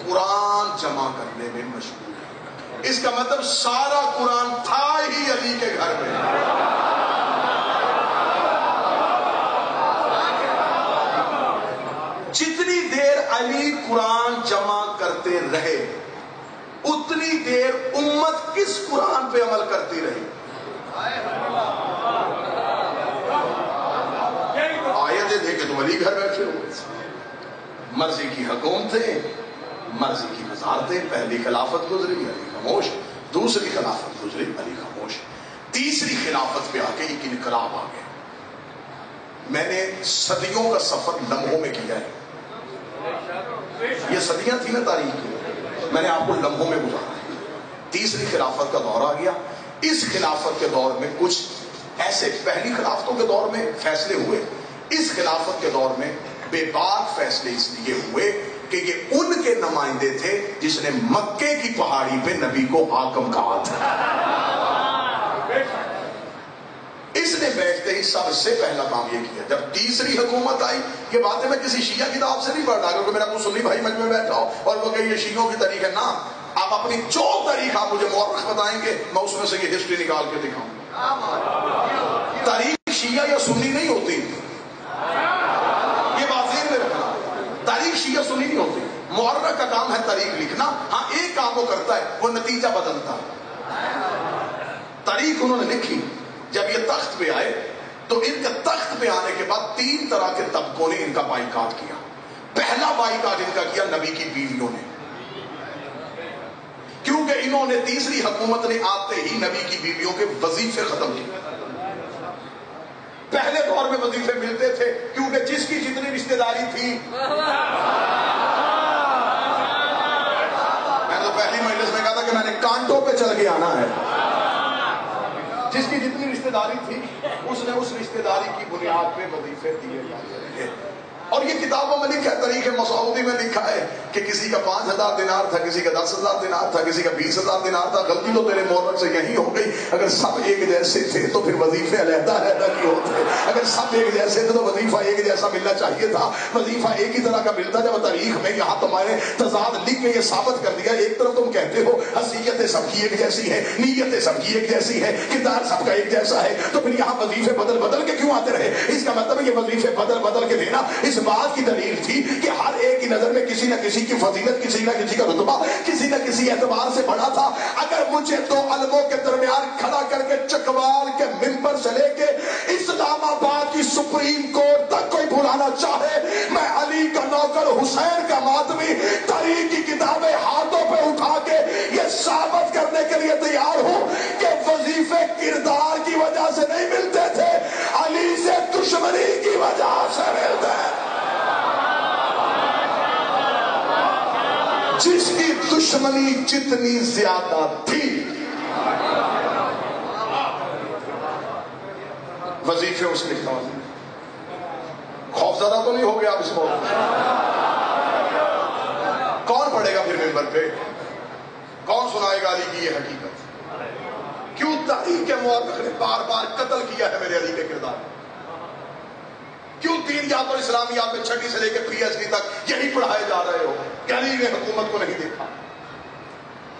قرآن جمع کرنے میں مشغول ہے. اس کا مطلب سارا قرآن تھا ہی علی کے گھر میں. جتنی دیر علی قرآن جمع کرتے رہے اتنی دیر امت کس قرآن پہ عمل کرتی رہی. آیتیں دے کے تم علی گھر بیٹھے ہوئے, مرضی کی حکومتیں, مرضی کی وزارتیں. پہلی خلافت گزری علی خاموش, دوسری خلافت گزری علی خاموش, تیسری خلافت پہ آ کے ایک انقلاب آ گیا. میں نے صدیوں کا سفر لمحوں میں کیا ہے. یہ صدیاں تھیں نا تاریخ کی, میں نے آپ کو لمحوں میں گزارا. تیسری خلافت کا دور آ گیا. اس خلافت کے دور میں کچھ ایسے پہلی خلافتوں کے دور میں فیصلے ہوئے، اس خلافت کے دور میں بے باک فیصلے اس لیے ہوئے کہ یہ ان کے نمائندے تھے جس نے مکے کی پہاڑی پہ نبی کو حاکم کہا تھا۔ اس نے بیٹھتے ہی سب سے پہلا کام یہ کیا، جب تیسری حکومت آئی، یہ باتیں میں کسی شیعہ کتاب سے نہیں پڑھ رہا کیونکہ میرا کوئی سنی بھائی مجھ میں بیٹھا ہو اور وہ کہ یہ شیعوں کی طریق ہے، نہ، آپ اپنی جو طریقہ مجھے مورخ بتائیں گے میں اس میں سے یہ ہسٹری نکال کے دکھاؤں گا۔ تاریخ شیعہ یا سنی نہیں ہوتی، یہ بات ذہن میں رکھنا، تاریخ شیعہ سنی نہیں ہوتی، مورخ کا کام ہے تاریخ لکھنا، ہاں ایک کام وہ کرتا ہے، وہ نتیجہ بدلتا ہے۔ تاریخ انہوں نے لکھی، جب یہ تخت پہ آئے تو ان کے تخت پہ آنے کے بعد 3 طرح کے طبقوں نے ان کا بائیکاٹ کیا۔ پہلا بائیکاٹ ان کا کیا نبی کی بیویوں نے، کیونکہ انہوں نے تیسری حکومت نے آتے ہی نبی کی بیویوں کے وظیفے ختم کیے۔ پہلے دور میں وظیفے ملتے تھے کیونکہ جس کی جتنی رشتہ داری تھی، میں تو پہلی مجلس میں کہا تھا کہ میں نے کانٹوں پہ چل کے آنا ہے، جس کی جتنی رشتہ داری تھی اس نے اس رشتہ داری کی بنیاد پہ وظیفے دیے جاتے تھے۔ اور یہ کتابوں میں لکھا ہے، تاریخ مسعودی میں لکھا ہے کہ کسی کا 5000 دینار تھا، کسی کا 10,000 دینار تھا، کسی کا 20,000 دینار تھا۔ غلطی تو تیرے مورخ سے یہی ہو گئی، اگر سب ایک جیسے تھے تو پھر وظیفے علیحدہ علیحدہ کیوں ہوتے؟ اگر سب ایک جیسے تھے تو وظیفہ ایک جیسا ملنا چاہیے تھا، وظیفہ ایک ہی طرح کا ملتا۔ جب تاریخ میں یہاں تمہارے تضاد لکھ کے یہ ثابت کر دیا، ایک طرف تم کہتے ہو حیثیتیں سب کی ایک جیسی ہے، نیتیں سب کی ایک جیسی ہے، کردار سب کا ایک جیسا ہے، تو پھر یہاں وظیفے بدل بدل کے کیوں آتے رہے؟ اس کا مطلب یہ وظیفے بدل بدل کے دینا اس بات کی دلیل تھی کہ ہر ایک کی نظر میں کسی نہ کسی کی فضیلت، کسی نہ کسی کا رتبہ کسی نہ کسی اعتبار سے بڑا تھا۔ اگر مجھے 2 علموں کے درمیان کھڑا کر کے چکوال کے ممبر سے لے کے اسلام آباد کی سپریم کورٹ تک کوئی بلانا چاہے، میں علی کا نوکر حسین کا ماتمی تاریخ کی کتابیں ہاتھوں پہ اٹھا کے یہ ثابت کرنے کے لیے تیار ہوں کہ وظیفے کردار کی وجہ سے نہیں ملتے تھے، علی سے دشمنی کی وجہ سے ملتے ہیں۔ جس کی دشمنی جتنی زیادہ تھی، وظیفے اس نے کہا۔ خوف زدہ تو نہیں ہو گیا آپ اس موقع؟ کون پڑھے گا پھر ممبر پہ؟ کون سنائے گا علی کی یہ حقیقت؟ کیوں تاریخ کے مورخ نے بار بار قتل کیا ہے میرے علی کے کردار؟ کیوں دینیات اور اسلامیات میں 6 سے لے کے PhD تک یہی پڑھائے جا رہے ہو کہ علی نے حکومت کو نہیں دیکھا؟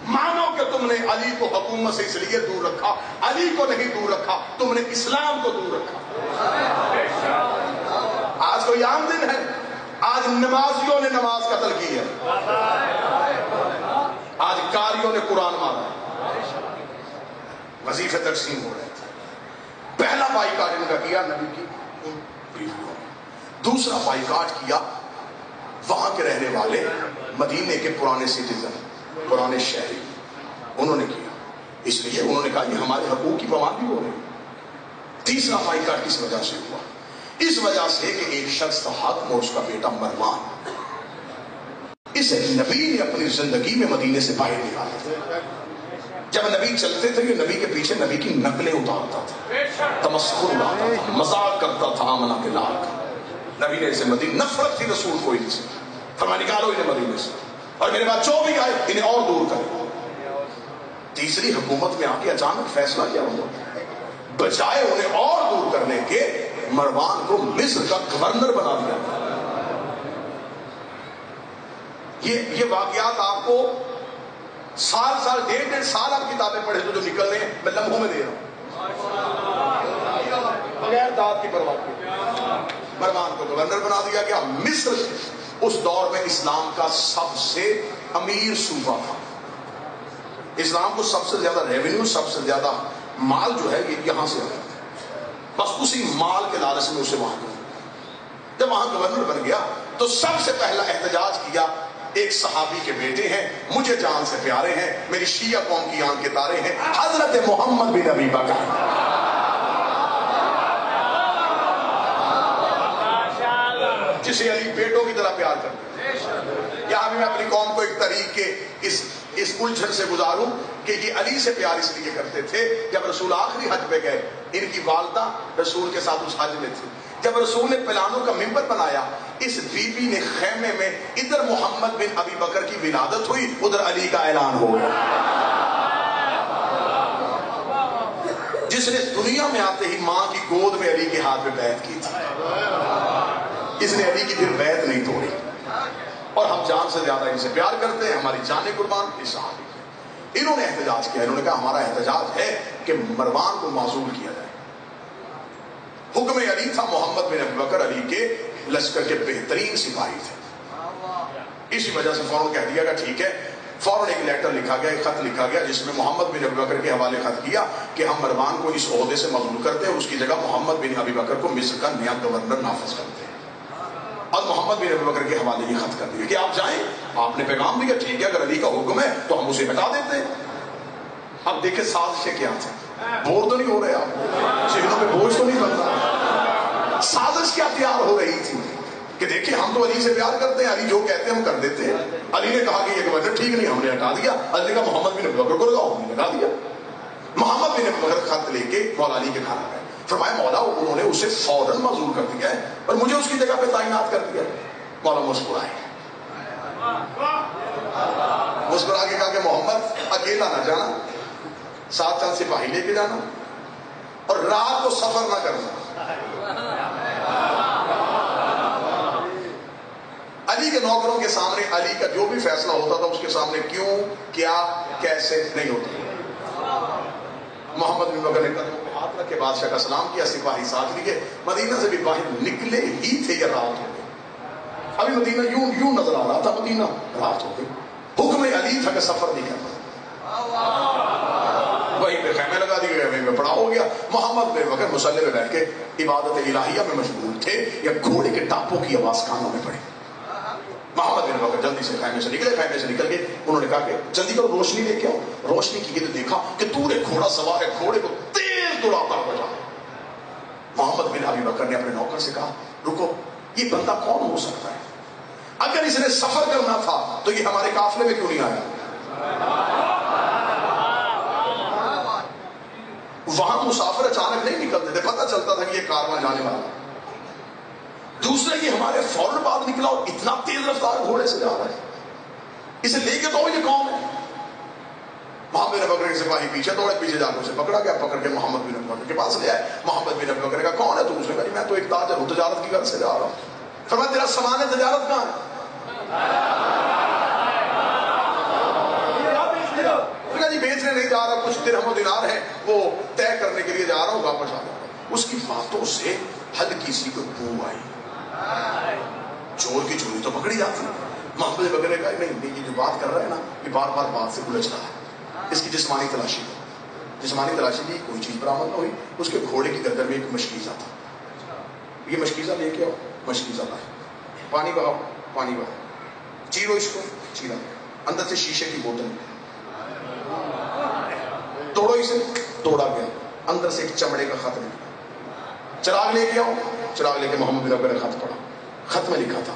مانو کہ تم نے علی کو حکومت سے اس لیے دور رکھا، علی کو نہیں دور رکھا، تم نے اسلام کو دور رکھا۔ آج کوئی عام دن ہے، آج نمازیوں نے نماز قتل کی ہے، آج قاریوں نے قرآن مارا، وظیفے تقسیم ہو رہے تھے۔ پہلا بائیکاٹ ان کا کیا نبی کی بیویوں، دوسرا بائیکاٹ کیا وہاں کے رہنے والے مدینے کے پرانے سٹیزن، پرانے شہری، انہوں نے کیا۔ اس لیے انہوں نے کہا یہ ہمارے حقوق کی پامالی ہو رہی۔ تیسرا بائیکاٹ کس وجہ سے ہوا؟ اس وجہ سے کہ ایک شخص تھا حاکم اور اس کا بیٹا مروان، اسے نبی نے اپنی زندگی میں مدینے سے باہر نکالا۔ جب نبی چلتے تھے یہ نبی کے پیچھے نبی کی نقلیں اتارتا تھا، تمسخر اڑاتا تھا، مذاق کرتا تھا آمنہ کے لال کا۔ نبی نے اسے مدینے، نفرت تھی رسول کو ان سے، فرمایا نکالو انہیں مدینے سے، اور میرے بعد جو بھی آئے انہیں اور دور کرو۔ تیسری حکومت میں آ کے اچانک فیصلہ کیا ہوا، بجائے انہیں اور دور کرنے کے مروان کو مصر کا گورنر بنا دیا۔ یہ واقعات آپ کو سال 1.5 سال آپ کتابیں پڑھے تو جو نکل رہے ہیں میں لمحوں میں دے رہا ہوں، بغیر داد کی پرواہ کے مروان کو گورنر بنا دیا گیا۔ مصر اس دور میں اسلام کا سب سے امیر صوبہ تھا، اسلام کو سب سے زیادہ ریونیو، سب سے زیادہ مال جو ہے یہ یہاں سے آتا ہے، بس اسی مال کے لالچ میں اسے وہاں گیا۔ جب وہاں گورنر بن گیا تو سب سے پہلا احتجاج کیا، ایک صحابی کے بیٹے ہیں، مجھے جان سے پیارے ہیں، میری شیعہ قوم کی آنکھ کے تارے ہیں، حضرت محمد بن ابی بکر۔ جسے علی بیٹوں کی طرح پیار کرتے ہیں. یہاں بھی میں اپنی قوم کو ایک طریق کے اس الجھن سے گزاروں کہ یہ علی سے پیار اس لیے کرتے تھے. جب رسول آخری حج پہ گئے، ان کی والدہ رسول کے ساتھ اس حج میں تھی. جب رسول نے پلانوں کا ممبر بنایا، اس بی بی نے خیمے میں ادھر محمد بن ابی بکر کی ولادت ہوئی، ادھر علی کا اعلان ہو گیا. جس نے دنیا میں آتے ہی ماں کی گود میں علی کے ہاتھ میں بیعت کی تھی، اس نے علی کی پھر بیعت نہیں توڑی. اور ہم جان سے زیادہ ان سے پیار کرتے ہیں. ہماری جانیں قربان اس صحابی. انہوں نے احتجاج کیا. انہوں نے کہا ہمارا احتجاج ہے کہ مروان کو معزول کیا جائے. حکم علی تھا. محمد بن ابی بکر علی کے لشکر کے بہترین سپاہی تھے. اسی وجہ سے فوراً کہہ دیا گیا ٹھیک ہے. فوراً ایک لیٹر لکھا گیا، ایک خط لکھا گیا جس میں محمد بن ابی بکر کے حوالے خط کیا کہ ہم مروان کو اس عہدے سے معزول کرتے ہیں اور اس کی جگہ محمد بن ابی بکر کو مصر کا نیا گورنر نافذ کرتے ہیں. اور محمد بن ابی بکر کے حوالے یہ خط کر دیا کہ آپ جائیں. آپ نے پیغام دیا ٹھیک ہے، اگر علی کا حکم ہے تو ہم اسے ہٹا دیتے ہیں. اب دیکھیں سازشیں کیا تھیں. بور تو نہیں ہو رہے آپ؟ ذہنوں میں بوجھ تو نہیں بن رہا؟ سازش کیا تیار ہو رہی تھی کہ دیکھیں ہم تو علی سے پیار کرتے ہیں، علی جو کہتے ہیں ہم کر دیتے ہیں. علی نے کہا کہ یہ گورنر ٹھیک نہیں، ہم نے ہٹا دیا. علی نے کہا محمد بن ابی بکر کو لگاؤ، ہم نے لگا دیا. محمد بن ابی بکر خط لے کے مولا علی کے گھر آ گئے. فرمایا مولا انہوں نے اسے فوراً معزول کر دیا ہے اور مجھے اس کی جگہ پہ تعینات کر دیا. مولا مسکرائے، مسکرا کے کہا کہ محمد اکیلا نہ جانا، ساتھ چند سپاہی لے کے جانا اور رات کو سفر نہ کرنا. علی کے نوکروں کے سامنے علی کا جو بھی فیصلہ ہوتا تھا اس کے سامنے کیوں، کیا، کیسے نہیں ہوتا. محمد بن بکر نے قدموں پہ ہاتھ رکھ کے بادشاہ کا سلام کیا. سپاہی ساتھ لیے مدینہ سے بھی باہر نکلے ہی تھے یہ رات ہو گئی. ابھی مدینہ یوں نظر آ رہا تھا، مدینہ رات ہو گئی. حکم علی تھا کہ سفر نہیں کرنا. وہیں پہ خیمے لگا دیے گئے، وہیں پہ پڑا ہو گیا. محمد بن بکر مصلی پہ بیٹھ کے عبادت الہیہ میں مشغول تھے. یا گھوڑے کے ٹاپوں کی آواز کانوں میں پڑی. محمد بن بکر جلدی سے خیمے سے نکلے. خیمے سے نکل کے انہوں نے کہا کہ جلدی کرو روشنی لے کے آؤ. روشنی کی تو دیکھا کہ دور ایک گھوڑا سوار ہے، گھوڑے کو تیز دوڑاتا ہوا جا. محمد بن ابی بکر نے اپنے نوکر سے کہا رکو، یہ بندہ کون ہو سکتا ہے؟ اگر اس نے سفر کرنا تھا تو یہ ہمارے قافلے میں کیوں نہیں آیا؟ وہاں مسافر اچانک نہیں نکلتے تھے، پتہ چلتا تھا کہ یہ کارواں جانے والا. دوسرا یہ ہمارے فوراً بعد نکلا اور اتنا تیز رفتار گھوڑے سے جا رہا ہے، اسے لے کے تو یہ کون ہے؟ محمد بن بکر کے سپاہی پیچھے دوڑے، پیچھے جا کے اسے پکڑا گیا. پکڑ کے محمد بن بکر کے پاس لے آئے. محمد بن بکر کا کون ہے تو؟ اس نے کہا میں تو ایک تاجر ہوں، تجارت کی غرض سے جا رہا ہوں. فرمایا تیرا سامان تجارت کہاں ہے؟ جی بیچنے نہیں جا رہا، کچھ درہم و دینار ہے وہ طے کرنے کے لیے جا رہا ہوں، واپس آ رہا ہوں. اس کی باتوں سے ہلکی سی کوئی بو آئی. چور کی چوری تو پکڑی جاتی. محمد بن بکر نے کہا نہیں، یہ جو بات کر رہا ہے نا یہ بار بار بات سے الجھ رہا ہے. اس کی جسمانی تلاشی کی، کوئی چیز برآمد نہ ہوئی. اس کے گھوڑے کی گردن میں ایک مشکیزہ تھا. یہ مشکیزہ لے کے آؤ. مشکیزہ لائے. پانی بہاؤ. پانی بہاؤ. چیرو اس کو. چیرا. اندر سے شیشے کی بوتل. توڑو اسے. توڑا گیا. اندر سے ایک چمڑے کا خط نکلا. چراغ لے کے آؤ. چراغ لے کے محمد بن بکر نے خط پڑھا. خط میں لکھا تھا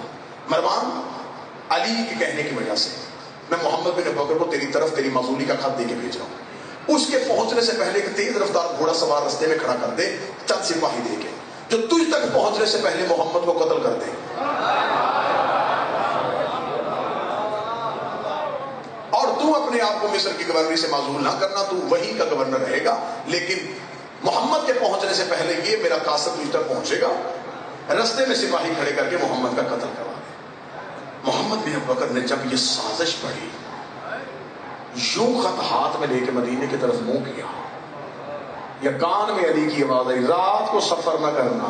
مروان، علی کے کہنے کی وجہ سے میں محمد بن بکر کو تیری طرف تیری معزولی کا خط دے کے بھیج رہا ہوں. اس کے پہنچنے سے پہلے ایک تیز رفتار گھوڑا سوار رستے میں کھڑا کر دے، چند سپاہی دے کے جو تجھ تک پہنچنے سے پہلے محمد کو قتل کر دے. اور تو اپنے آپ کو مصر کی گورنری سے معزول نہ کرنا، تو وہیں کا گورنر رہے گا، لیکن محمد کے پہنچنے سے پہلے یہ میرا قاصد تجھ تک پہنچے گا. رستے میں سپاہی کھڑے کر کے محمد کا قتل کروا دے. محمد بن بکر نے جب یہ سازش پڑھی، یوں خط ہاتھ میں لے کے مدینے کی طرف منہ کیا. یا کان میں علی کی آواز آئی رات کو سفر نہ کرنا.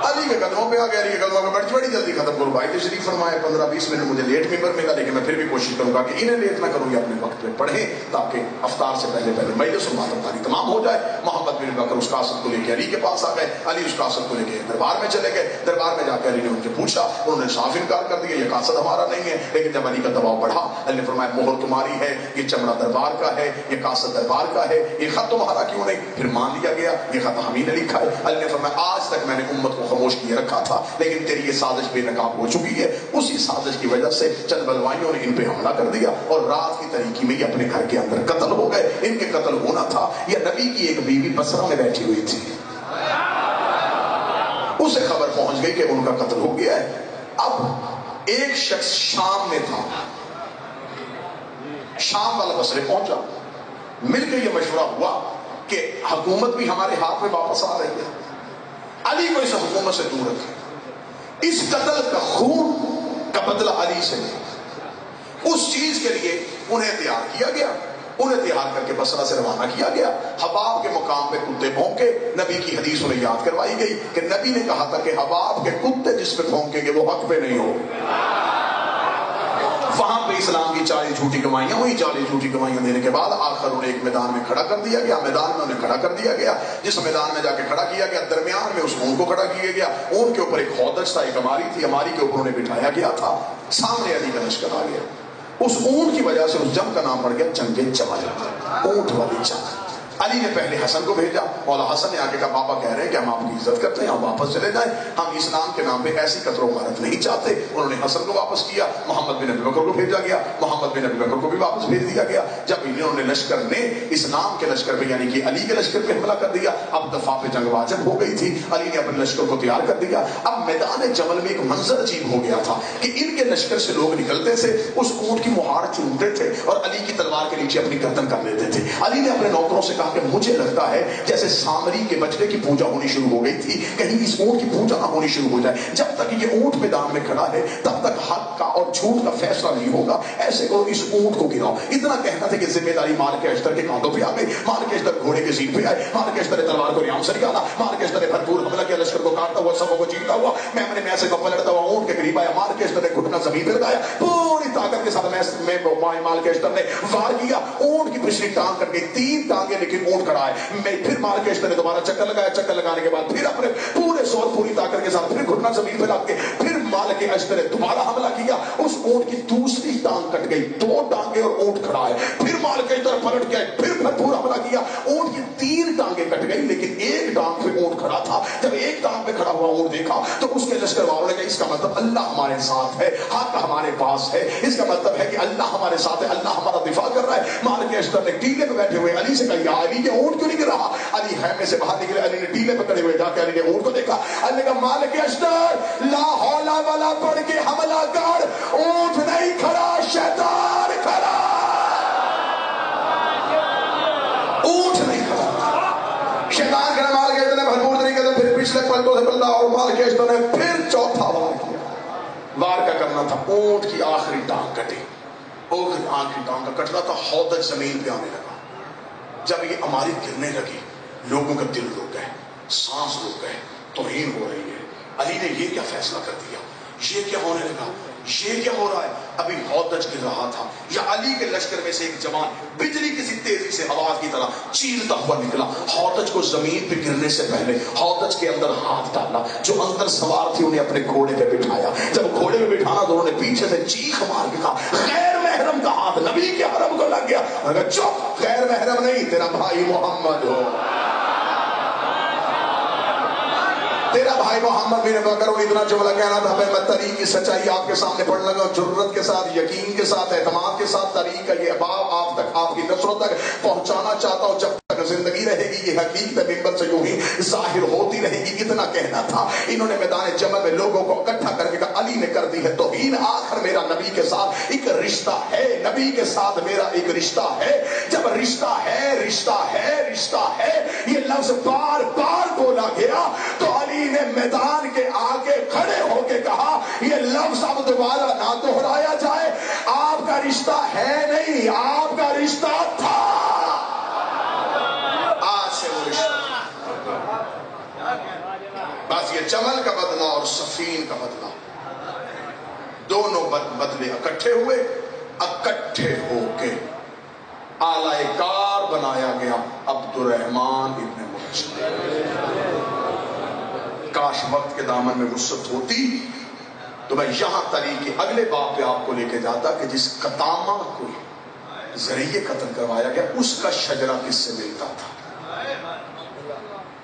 علی کے قدموں پہ آ گیا, علی کے قدموں پہ بڑی جلدی ختم کروں بھائی تشریف فرمائے. 15-20 منٹ مجھے لیٹ ممبر ملا, لیکن میں پھر بھی کوشش کروں گا کہ انہیں لیٹ نہ کروں, یہ اپنے وقت پہ پڑھیں تاکہ افطار سے پہلے مجلس و ماتمداری تمام ہو جائے. محمد بن بکر اس قاصد کو لے کے علی کے پاس آ گئے, علی اس قاصد کو لے کے دربار میں چلے گئے. دربار میں جا کے علی نے ان سے پوچھا, انہوں نے صاف انکار کر دیا, یہ قاصد ہمارا نہیں ہے. لیکن جب علی کا دباؤ بڑھا, علی نے فرمایا مہر تمہاری ہے, یہ چمڑا دربار کا ہے, یہ قاصد دربار کا ہے, یہ خط تمہارا کیوں نہیں؟ پھر مان لیا گیا یہ خط ہمیں نے لکھا ہے. علی نے فرمایا آج تک میں نے امت کو خاموش کیے رکھا تھا, لیکن تیری یہ سازش بے نقاب ہو چکی ہے. اسی سازش کی وجہ سے چند بلوائیوں نے ان پہ حملہ کر دیا اور رات کی تاریکی میں یہ اپنے گھر کے اندر قتل ہو گئے. ان کے قتل ہونا تھا, یہ نبی کی ایک بیوی بصرہ میں بیٹھی ہوئی تھی, اسے خبر پہنچ گئی کہ ان کا قتل ہو گیا ہے. اب ایک شخص شام میں تھا, شام والا بصرے پہنچا, مل کے یہ مشورہ ہوا کہ حکومت بھی ہمارے ہاتھ میں واپس آ رہی ہے, علی کو اس حکومت سے دور رکھے. اس قتل کا خون کا بدلہ علی سے لے. اس چیز کے لیے انہیں تیار کیا گیا, انہیں تیار کر کے بصرہ سے روانہ کیا گیا. حباب کے مقام پہ کتے بھونکے, نبی کی حدیث انہیں یاد کروائی گئی کہ نبی نے کہا تھا کہ حباب کے کتے جس پہ بھونکیں گے وہ حق پہ نہیں ہو. وہاں پہ اسلام کی 40 جھوٹی گواہیاں ہوئی. 40 جھوٹی گواہیاں دینے کے بعد آخر انہیں ایک میدان میں کھڑا کر دیا گیا. میدان میں انہیں کھڑا کر دیا گیا. جس میدان میں جا کے کھڑا کیا گیا, درمیان میں اس اونٹ کو کھڑا کیا گیا. اونٹ کے اوپر ایک ہودج تھا, ایک اماری تھی, اماری کے اوپر انہیں بٹھایا گیا تھا. سامنے علی کا لشکر آ گیا. اس اونٹ کی وجہ سے اس جنگ کا نام پڑ گیا جنگ جمل, اونٹ والی جنگ. علی نے پہلے حسن کو بھیجا. مولا حسن نے آگے کہا پاپا کہہ رہے ہیں کہ ہم آپ کی عزت کرتے ہیں, ہم واپس چلے جائیں, ہم اسلام کے نام پہ ایسی قتل و غارت نہیں چاہتے. انہوں نے حسن کو واپس کیا. محمد بن ابی بکر کو بھیجا گیا, محمد بن ابی بکر کو بھی واپس بھیج دیا گیا. جب انہوں نے لشکر نے اسلام کے لشکر پہ یعنی کہ علی کے لشکر پہ حملہ کر دیا, اب دفاع پہ جنگ واجب ہو گئی تھی. علی نے اپنے لشکر کو تیار کر دیا. اب میدان جمل میں ایک منظر عجیب ہو گیا تھا کہ ان کے لشکر سے لوگ نکلتے تھے, اس اونٹ کی مہاڑ چومتے تھے اور علی کی تلوار کے نیچے اپنی گردن کر لیتے تھے. علی نے اپنے نوکروں سے کہا کہ مجھے لگتا ہے جیسے سامری کے بچڑے کی پوجا ہونی شروع ہو گئی تھی, کہیں اس اونٹ کی پوجا نہ ہونی شروع ہو جائے. جب تک یہ اونٹ میدان میں کھڑا ہے تب تک حق کا اور جھوٹ کا فیصلہ نہیں ہوگا. ایسے کرو اس اونٹ کو گراؤ. اتنا کہنا تھا کہ ذمہ داری مار کے اشتر کے کاندھوں پہ آ گئی. مار کے اشتر گھوڑے کے سیٹ پہ آئے, مار کے اشتر تلوار کو ریام سے نکالا, مار کے اشتر نے بھرپور حملہ کیا, لشکر کو کاٹتا ہوا, سبوں کو چیرتا ہوا, میں اپنے میسے کو پلٹتا ہوا اونٹ کے قریب آیا. مار کے اشتر نے گھٹنا زمین پہ لگایا, پوری طاقت کے ساتھ میں مال کے اشتر نے وار کیا. اونٹ کی پچھلی ٹانگ کٹ گئی, 3 ٹانگیں, لیکن اونٹ کھڑا ہے. میں پھر مار کے اشتر نے دوبارہ چکر لگایا. چکر لگانے کے بعد پھر اپنے پورے زور پوری طاقت کے ساتھ پھر گھٹنا زمین پہ لگ کے پھر مال کے اشتر نے دوبارہ حملہ کیا. اس اونٹ کی دوسری ٹانگ کٹ گئی, 2 ٹانگیں اور اونٹ کھڑا ہے. پھر مال کے اشتر پلٹ گئے, پھر بھرپور حملہ کیا. اونٹ کی 3 ٹانگیں کٹ گئی, لیکن ایک ٹانگ پہ اونٹ کھڑا تھا. جب ایک ٹانگ پہ کھڑا ہوا اونٹ دیکھا تو اس کے لشکر والوں نے کہا اس کا مطلب اللہ ہمارے ساتھ ہے, حق ہمارے پاس ہے. اس کا مطلب ہے کہ اللہ ہمارے ساتھ ہے, اللہ ہمارا دفاع کر رہا ہے. مال کے اشتر نے ٹیلے پہ بیٹھے ہوئے علی سے کہا یا علی یہ اونٹ کیوں نہیں گر رہا؟ علی خیمے سے باہر نکلے, علی نے ٹیلے پہ کھڑے ہوئے جا کے علی نے اونٹ کو دیکھا. علی نے کہا مالک اشتر لا حولا والا پڑھ کے حملہ کر, اونٹ نہیں کھڑا, شیطان کھڑا, اونٹ نہیں کھڑا, شیطان کھڑا. مال کے اشتر نے بھرپور طریقے سے پھر پچھلے پلٹوں سے پلٹا اور مال کے اشتر نے پھر چوتھا وار کیا. وار کا کرنا تھا, اونٹ کی آخری ٹانگ کٹی, آخری ٹانگ کا کٹنا تھا. ہودج زمین پہ آنے لگا. جب یہ امارت گرنے لگی, لوگوں کا دل رک گئے, سانس رک گئے, توہین ہو رہی ہے. علی نے یہ کیا فیصلہ کر دیا, یہ کیا ہونے لگا, یہ کیا ہو رہا ہے؟ ابھی ہودج گر رہا تھا, یا علی کے لشکر میں سے ایک جوان بجلی کسی تیزی سے ہوا کی طرح چیرتا ہوا نکلا. ہودج کو زمین پہ گرنے سے پہلے ہودج کے اندر ہاتھ ڈالا. جو اندر سوار تھی انہیں اپنے گھوڑے پہ بٹھایا. جب گھوڑے پہ بٹھانا تو انہوں نے پیچھے سے چیخ مار کے کہا غیر محرم کا ہاتھ نبی کے حرم کو لگ گیا. چپ, غیر محرم نہیں, تیرا بھائی محمد ہو, تیرا بھائی محمد بن بکر. اتنا جملہ کہنا تھا, میں تاریخ کی سچائی آپ کے سامنے پڑھنے لگا, جرت کے ساتھ, یقین کے ساتھ, اعتماد کے ساتھ تاریخ کا یہ باب آپ تک, آپ کی نسلوں تک پہنچانا چاہتا ہوں. جب تک زندگی رہے گی یہ حقیقت ممبر سے یوں ہی ظاہر ہوتی رہے گی. اتنا کہنا تھا. انہوں نے میدان جمل میں لوگوں کو اکٹھا کر کے کہا علی نے کر دی ہے توہین. آخر میرا نبی کے ساتھ ایک رشتہ ہے, نبی کے ساتھ میرا ایک رشتہ ہے. جب رشتہ ہے, رشتہ ہے, رشتہ ہے, یہ لفظ بار بار بولا گیا تو علی نے میدان کے آگے کھڑے ہو کے کہا یہ لفظ اب دوبارہ نہ دہرایا جائے. آپ کا رشتہ ہے نہیں, آپ کا رشتہ تھا. آج سے وہ رشتہ بس یہ جمل کا بدلہ اور سفین کا بدلہ، دونوں بدلے اکٹھے ہوئے، اکٹھے ہو کے اعلی کار بنایا گیا عبد الرحمن ابن ملجم۔ کاش وقت کے دامن میں وسعت ہوتی تو میں یہاں تاریخ کے اگلے باب پہ آپ کو لے کے جاتا کہ جس قطامہ کو ذریعے قتل کروایا گیا اس کا شجرہ کس سے ملتا تھا۔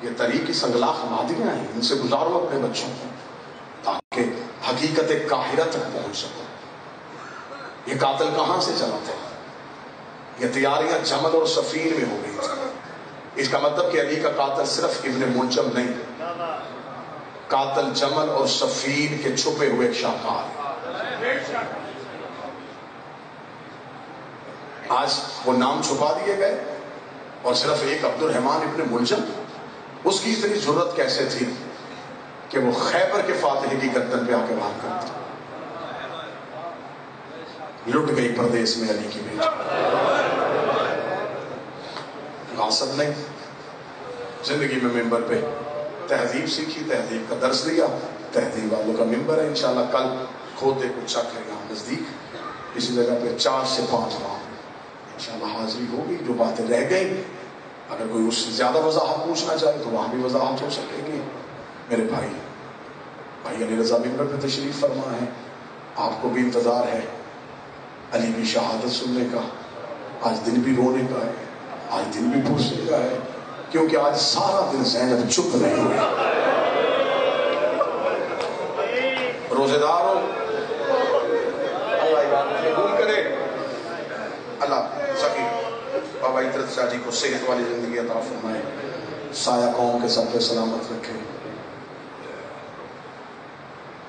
یہ طریق کی سنگلاخ مادیاں ہیں، ان سے گزارو اپنے بچوں کو تاکہ حقیقت قاہرہ تک پہنچ سکو۔ یہ قاتل کہاں سے چلا تھا؟ یہ تیاریاں جمل اور سفین میں ہو گئی تھی۔ اس کا مطلب کہ علی کا قاتل صرف ابن ملجم نہیں، قاتل جمل اور سفین کے چھپے ہوئے ایک شاہکار ہے۔ آج وہ نام چھپا دیے گئے اور صرف ایک عبد الرحمن ابن ملجم، اس کی اتنی ضرورت کیسے تھی کہ وہ خیبر کے فاتح کی گردن پہ آ کے وار کرتا۔ لٹ گئی پردیس میں علی کی بیٹی، غاصب نہیں، زندگی میں ممبر پہ تہذیب سیکھی، تہذیب کا درس دیا، تہذیب والوں کا ممبر ہے۔ انشاءاللہ کل کھوتے کو چک ہے یہاں نزدیک اسی جگہ پہ 4 سے 5 ماہ انشاءاللہ حاضری ہوگی۔ جو باتیں رہ گئی اگر کوئی اس سے زیادہ وضاحت پوچھنا چاہے تو وہاں بھی وضاحت ہو سکے گی۔ میرے بھائی علی رضا ممبر پہ تشریف فرما ہے، آپ کو بھی انتظار ہے علی کی شہادت سننے کا۔ آج دن بھی رونے کا ہے، آج دن بھی پوچھنے کا ہے، کیونکہ آج سارا دن زینب چپ نہیں ہوئی۔ روزے دار ہو، اللہ عبادت قبول کرے، اللہ سکی بابا عطرت شاہ جی کو صحت والی زندگی عطا فرمائے، سایہ قوم کے سب پہ سلامت رکھے۔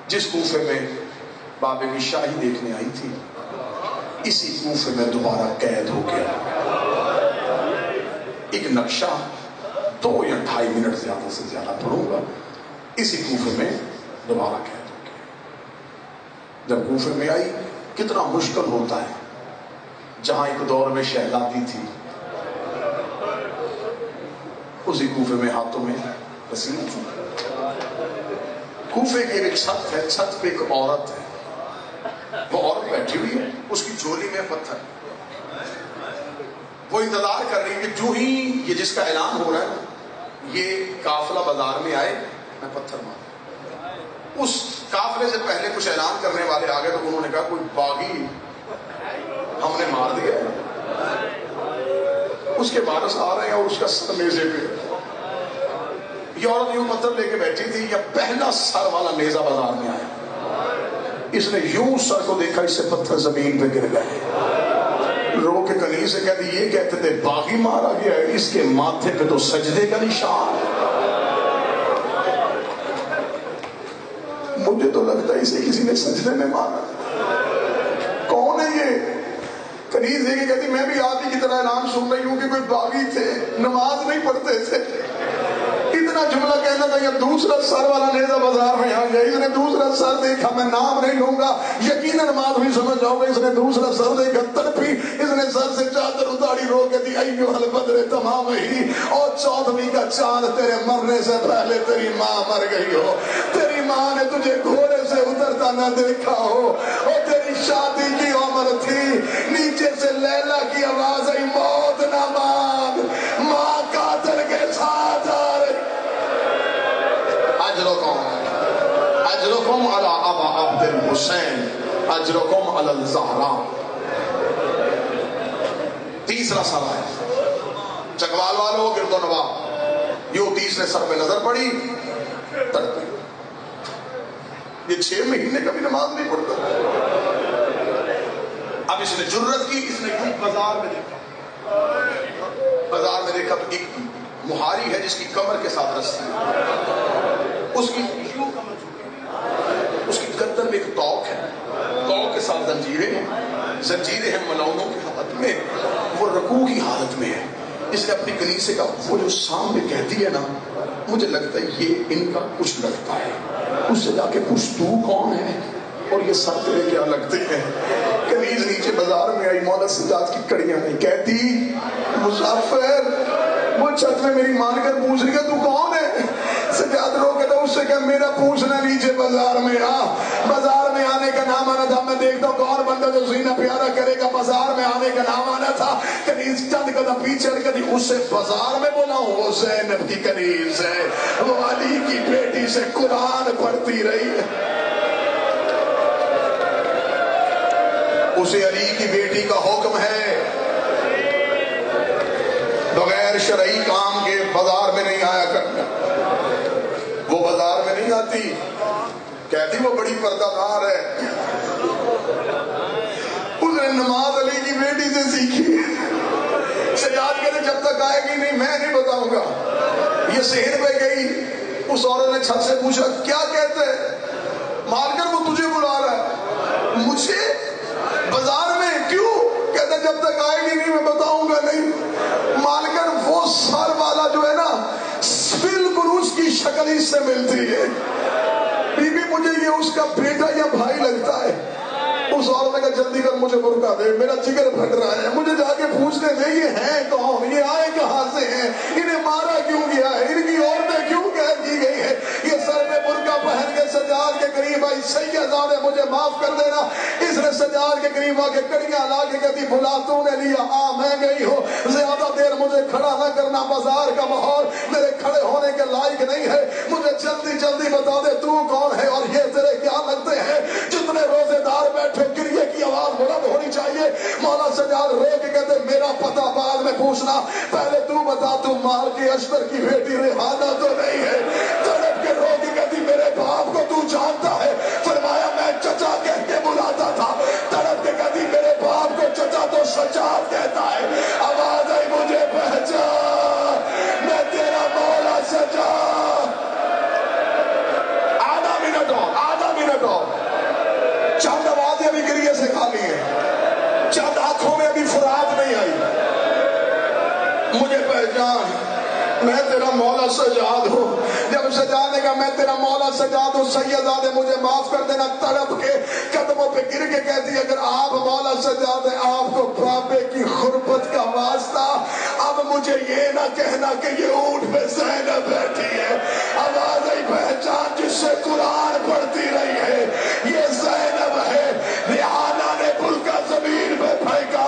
جس کوفے میں بابے کی شاہی دیکھنے آئی تھی اسی کوفے میں دوبارہ قید ہو گیا۔ ایک نقشہ 2 یا 2.5 منٹ زیادہ سے زیادہ پڑھوں گا۔ اسی کوفے میں دوبارہ قید ہو گیا۔ جب کوفے میں آئی کتنا مشکل ہوتا ہے، جہاں ایک دور میں شہزادی تھی اسی کوفے میں ہاتھوں میں رسیلہ تھی۔ کوفے کی ایک چھت ہے، چھت پہ ایک عورت ہے، وہ عورت بیٹھی ہوئی ہے، اس کی جھولی میں پتھر، وہ انتظار کر رہی ہے کہ جو ہی یہ جس کا اعلان ہو رہا ہے یہ قافلہ بازار میں آئے میں پتھر ماروں۔ اس قافلے سے پہلے کچھ اعلان کرنے والے آگے تو انہوں نے کہا کوئی باغی ہم نے مار دیا، اس کے وارث آ رہے ہیں اور اس کا سر نیزے پہ۔ یہ عورت یوں پتھر لے کے بیٹھی تھی، یا پہلا سر والا نیزہ بازار میں آیا، اس نے یوں سر کو دیکھا، اس سے پتھر زمین پہ گر گئے۔ رو کے کنی سے کہتی یہ کہتے تھے باغی مارا گیا ہے، اس کے ماتھے پہ تو سجدے کا نشان ہے۔ مجھے تو لگتا ہے اسے کسی نے سجدے میں مارا۔ کون ہے یہ؟ کنیز دیکھ کے کہتی میں بھی آدھی کی طرح اعلان سن رہی ہوں کہ کوئی باغی تھے، نماز نہیں پڑھتے تھے۔ اتنا جملہ کہنا تھا، یہ دوسرا سر والا نیزہ بازار میں آ گیا، اس نے دوسرا سر دیکھا، میں نام نہیں لوں گا، یقیناً بات بھی سمجھ جاؤ گے، اس نے دوسرا سر دیکھا، تڑپی، اس نے سر سے چادر اتاری، رو کے دی ایوہ البدر تمام ہی، اور 14ویں کا چاند تیرے مرنے سے پہلے تیری ماں مر گئی ہو، تیری ماں نے تجھے گھوڑے سے اترتا نہ دیکھا ہو، اور تیری شادی کی عمر تھی، نیچے سے لیلا کی آواز آئی موت نہ مانگ، ماں قاتل کے ساتھ آ رہی۔ اجرکم علی ابا عبد الحسین اجرکم علی الزہراء۔ تیسرا سر ہے چکوال والوں گرد و نواح، یوں تیسرے سر پہ نظر پڑی، تڑپی۔ یہ 6 مہینے کا بھی نماز نہیں پڑھتا۔ اب اس نے جرت کی، اس نے یوں بازار میں دیکھا، بازار میں دیکھا تو ایک مہاری ہے جس کی کمر کے ساتھ رسی ہے، اس کی یوں کمر جھکی ہے، اس کی گردن میں ایک توق ہے، توق کے ساتھ زنجیریں ہیں، زنجیریں ہیں ملعونوں کے ہاتھ میں، وہ رکوع کی حالت میں ہے۔ اس نے اپنی کنیز سے کہا وہ جو سامنے کہتی ہے نا مجھے لگتا ہے یہ ان کا کچھ لگتا ہے، اس سے جا کے پوچھ تو کون ہے اور یہ سب تیرے کیا لگتے ہیں۔ کنیز نیچے بازار میں آئی، مولا سجاد کی کڑیاں نہیں، کہتی مسافر، وہ چھت میں میری مان کر پوچھ رہی ہے تو کون ہے؟ سجاد رو کہتا اس سے کہ میرا پوچھنا لیجیے بازار میں بازار میں آنے کا نام آنا تھا. میں دیکھتا ہوں کون بندہ جو سینہ پیارا کرے گا. بازار میں آنے کا نام آنا تھا. کنیز چند قدم پیچھے کدی اسے بازار میں بولا ہوں. وہ زینب کی کنیز ہے, وہ علی کی بیٹی سے قرآن پڑھتی رہی ہے. اسے علی کی بیٹی کا حکم ہے بغیر شرعی کام کے بازار میں نہیں آیا کرنا. وہ بازار میں نہیں آتی, کہتی وہ بڑی پردہ دار ہے. اس نے نماز علی کی بیٹی سے سیکھی. سجاد کہتے جب تک آئے گی نہیں میں نہیں بتاؤں گا. یہ صحن پہ گئی, اس عورت نے چھت سے پوچھا کیا کہتے ہیں؟ مالکن وہ تجھے بلا رہا ہے. مجھے بازار میں کیوں؟ کہتے جب تک آئے گی نہیں میں بتاؤں گا نہیں. مالکن وہ سر والا جو ہے نا بالکل اس کی شکل اس سے ملتی ہے. بی بی مجھے یہ اس کا بیٹا یا بھائی لگتا ہے. اس عورت نے کہا جلدی کر مجھے برقع دے, میرا جگر پھٹ رہا ہے. مجھے جا کے پوچھنے دے یہ ہیں کون, یہ آئے کہاں سے ہیں, انہیں مارا کیوں گیا ہے, ان کی عورتیں کیوں قید کی گئی ہے. یہ سر میں برقع پہن کے سجاد کے قریب آئی. سیدہ مجھے معاف کر دینا. اس نے سجاد کے قریب آ کے کڑیاں لا کے کہتی بھلا تو نے لیا, میں گئی ہو, زیادہ دیر مجھے کھڑا نہ کرنا. بازار کا ماحول میرے کھڑے ہونے کے لائق نہیں ہے. مجھے جلدی جلدی بتا دے تو کون ہے اور یہ تیرے کیا لگتے ہیں. جتنے روزے دار بیٹھے گریے کی آواز بلند ہونی چاہیے. مولا سجاد رو کے کہتے میرا پتہ بعد میں پوچھنا, پہلے تو بتا تو مال کے اشتر کی بیٹی ریحانہ تو نہیں ہے. تڑپ کے رو کے کہتی میرے باپ کو تو جانتا ہے. فرمایا میں چچا کہہ کے بلاتا تھا. تڑپ کے کہتی میرے باپ کو چچا تو سجاد کہتا ہے. آواز آئی مجھے پہچان, میں تیرا مولا سجاد. آدھا منٹ ہو چند آوازیں ابھی گریے سے کھا لی ہیں, چند آنکھوں میں ابھی فرات نہیں آئی. مجھے پہچان, میں تیرا مولا سجاد ہوں. جب سجاد نے کہا میں تیرا مولا سجاد ہوں, سیدزادے مجھے معاف کر دینا. تڑپ کے قدموں پہ گر کے کہتی اگر آپ مولا سجاد ہیں آپ کو بابے کی غربت کا واسطہ, اب مجھے یہ نہ کہنا کہ یہ اونٹ پہ زینب بیٹھی ہے. آواز آئی پہچان جس سے قرآن پڑھتی رہی ہے, یہ زینب ہے. ریحانہ نے برقع زمین پہ پھینکا,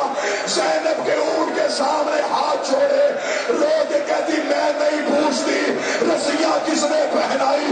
زینب کے اونٹ کے سامنے ہاتھ چھوڑے, رو کے کہتی میں نہیں پوچھتی رسیاں کس نے پہنائی,